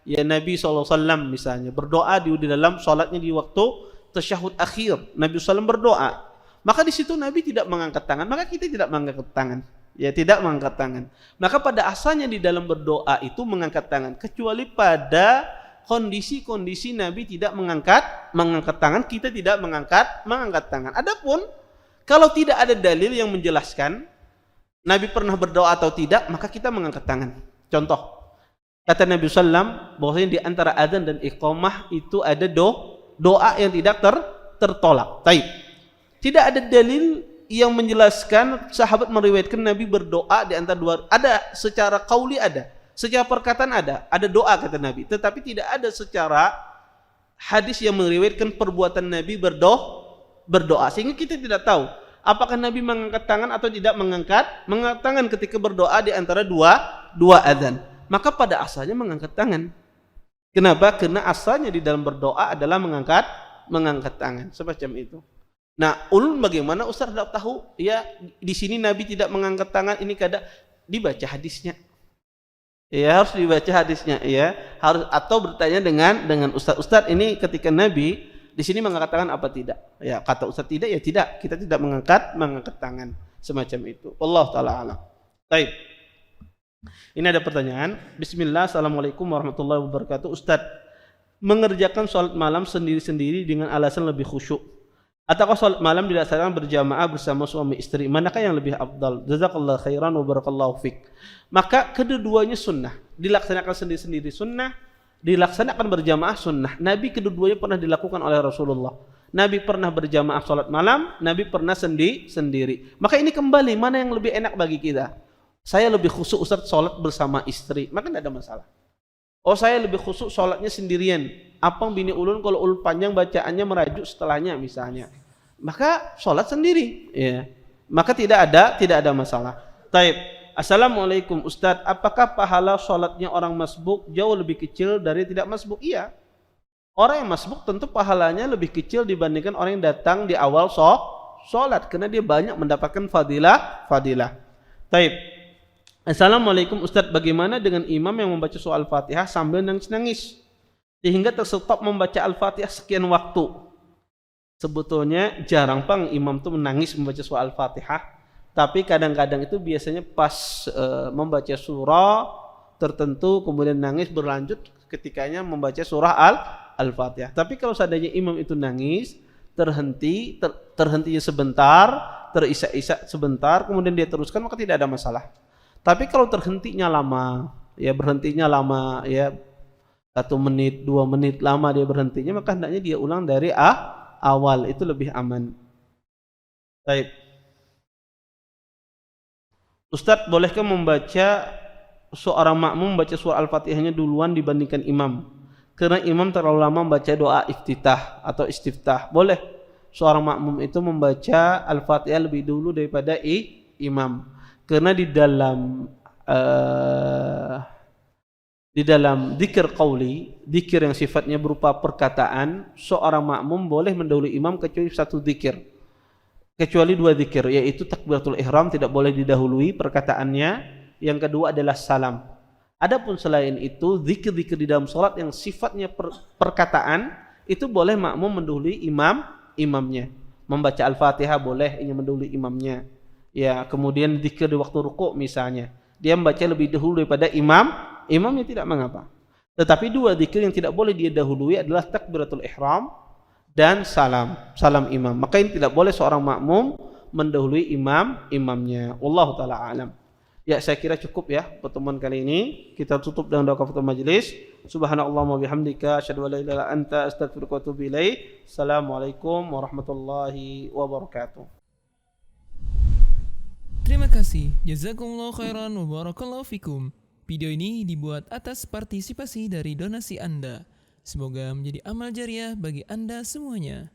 ya Nabi SAW misalnya berdoa di dalam sholatnya di waktu tasyahud akhir, Nabi SAW berdoa, maka di situ Nabi tidak mengangkat tangan, maka kita tidak mengangkat tangan. Ya tidak mengangkat tangan. Maka pada asalnya di dalam berdoa itu mengangkat tangan, kecuali pada kondisi-kondisi Nabi tidak mengangkat tangan, kita tidak mengangkat tangan. Adapun kalau tidak ada dalil yang menjelaskan Nabi pernah berdoa atau tidak, maka kita mengangkat tangan. Contoh, kata Nabi SAW bahwasanya di antara adzan dan iqamah itu ada doa yang tidak tertolak. Taib. Tidak ada dalil yang menjelaskan sahabat meriwayatkan Nabi berdoa di antara dua. Ada secara qauli ada. Secara perkataan ada doa kata Nabi, tetapi tidak ada secara hadis yang meriwayatkan perbuatan Nabi berdoa, sehingga kita tidak tahu apakah Nabi mengangkat tangan atau tidak mengangkat tangan ketika berdoa di antara dua adzan. Maka pada asalnya mengangkat tangan. Kenapa? Karena asalnya di dalam berdoa adalah mengangkat tangan, semacam itu. Nah, ulun bagaimana Ustaz tidak tahu ya di sini Nabi tidak mengangkat tangan, ini kada dibaca hadisnya. Ya harus dibaca hadisnya ya, harus, atau bertanya dengan Ustaz ini ketika Nabi di sini mengangkat tangan apa tidak? Ya kata Ustaz tidak, ya tidak, kita tidak mengangkat tangan semacam itu. Allah taala alam. Baik. Ini ada pertanyaan. Bismillah, assalamualaikum warahmatullahi wabarakatuh. Ustaz, mengerjakan sholat malam sendiri-sendiri dengan alasan lebih khusyuk, ataukah sholat malam dilaksanakan berjamaah bersama suami istri, manakah yang lebih afdal? Jazakallahu khairan wa barakallahu fik. Maka kedua-duanya sunnah, dilaksanakan sendiri-sendiri sunnah, dilaksanakan berjamaah sunnah. Nabi kedua-duanya pernah dilakukan oleh Rasulullah. Nabi pernah berjamaah sholat malam, Nabi pernah sendiri. Maka ini kembali mana yang lebih enak bagi kita? Saya lebih khusyuk Ustaz sholat bersama istri, maka tidak ada masalah. Oh saya lebih khusyuk sholatnya sendirian, apang bini ulun kalau ulun panjang bacaannya merajuk setelahnya misalnya, maka sholat sendiri ya. Maka tidak ada masalah. Taib. Assalamualaikum Ustaz, apakah pahala sholatnya orang masbuk jauh lebih kecil dari tidak masbuk? Iya, orang yang masbuk tentu pahalanya lebih kecil dibandingkan orang yang datang di awal sholat, karena dia banyak mendapatkan fadilah. Taib. Assalamualaikum Ustaz, bagaimana dengan imam yang membaca surah Al-Fatihah sambil nangis-nangis sehingga terstop membaca Al-Fatihah sekian waktu? Sebetulnya jarang pang imam itu menangis membaca surah Al-Fatihah, tapi kadang-kadang itu biasanya pas membaca surah tertentu kemudian nangis, berlanjut ketikanya membaca surah Al-Fatihah. Tapi kalau seandainya imam itu nangis, terhentinya sebentar, terisak-isak sebentar, kemudian dia teruskan, maka tidak ada masalah. Tapi kalau berhentinya lama, ya 1 menit, 2 menit lama dia berhentinya, maka hendaknya dia ulang dari awal, itu lebih aman. Baik. Ustadz, bolehkah seorang makmum membaca surah Al-Fatihahnya duluan dibandingkan imam? Karena imam terlalu lama membaca doa iftitah atau istiftah. Boleh seorang makmum itu membaca Al-Fatihah lebih dulu daripada imam. Karena di dalam dzikir qauli, dzikir yang sifatnya berupa perkataan, seorang makmum boleh mendahului imam kecuali 1 dzikir. Kecuali 2 dzikir, yaitu takbiratul ihram tidak boleh didahului perkataannya, yang kedua adalah salam. Adapun selain itu, zikir-zikir di dalam salat yang sifatnya perkataan, itu boleh makmum mendahului imamnya. Membaca Al-Fatihah boleh ingin mendahului imamnya. Ya, kemudian zikir di waktu rukuk misalnya, dia membaca lebih dahulu daripada imamnya tidak mengapa. Tetapi 2 zikir yang tidak boleh dia dahului adalah takbiratul ihram dan salam imam. Maka ini tidak boleh seorang makmum mendahului imamnya. Wallahu taala alam. Ya, saya kira cukup ya pertemuan kali ini. Kita tutup dengan doa kafaratul majelis. Subhanallahumma bihamdika asyhadu an la ilaha illa anta astaghfiruka wa atubu ilaik. Assalamualaikum warahmatullahi wabarakatuh. Terima kasih. Jazakumullah khairan wa barakallahu fikum. Video ini dibuat atas partisipasi dari donasi Anda. Semoga menjadi amal jariah bagi Anda semuanya.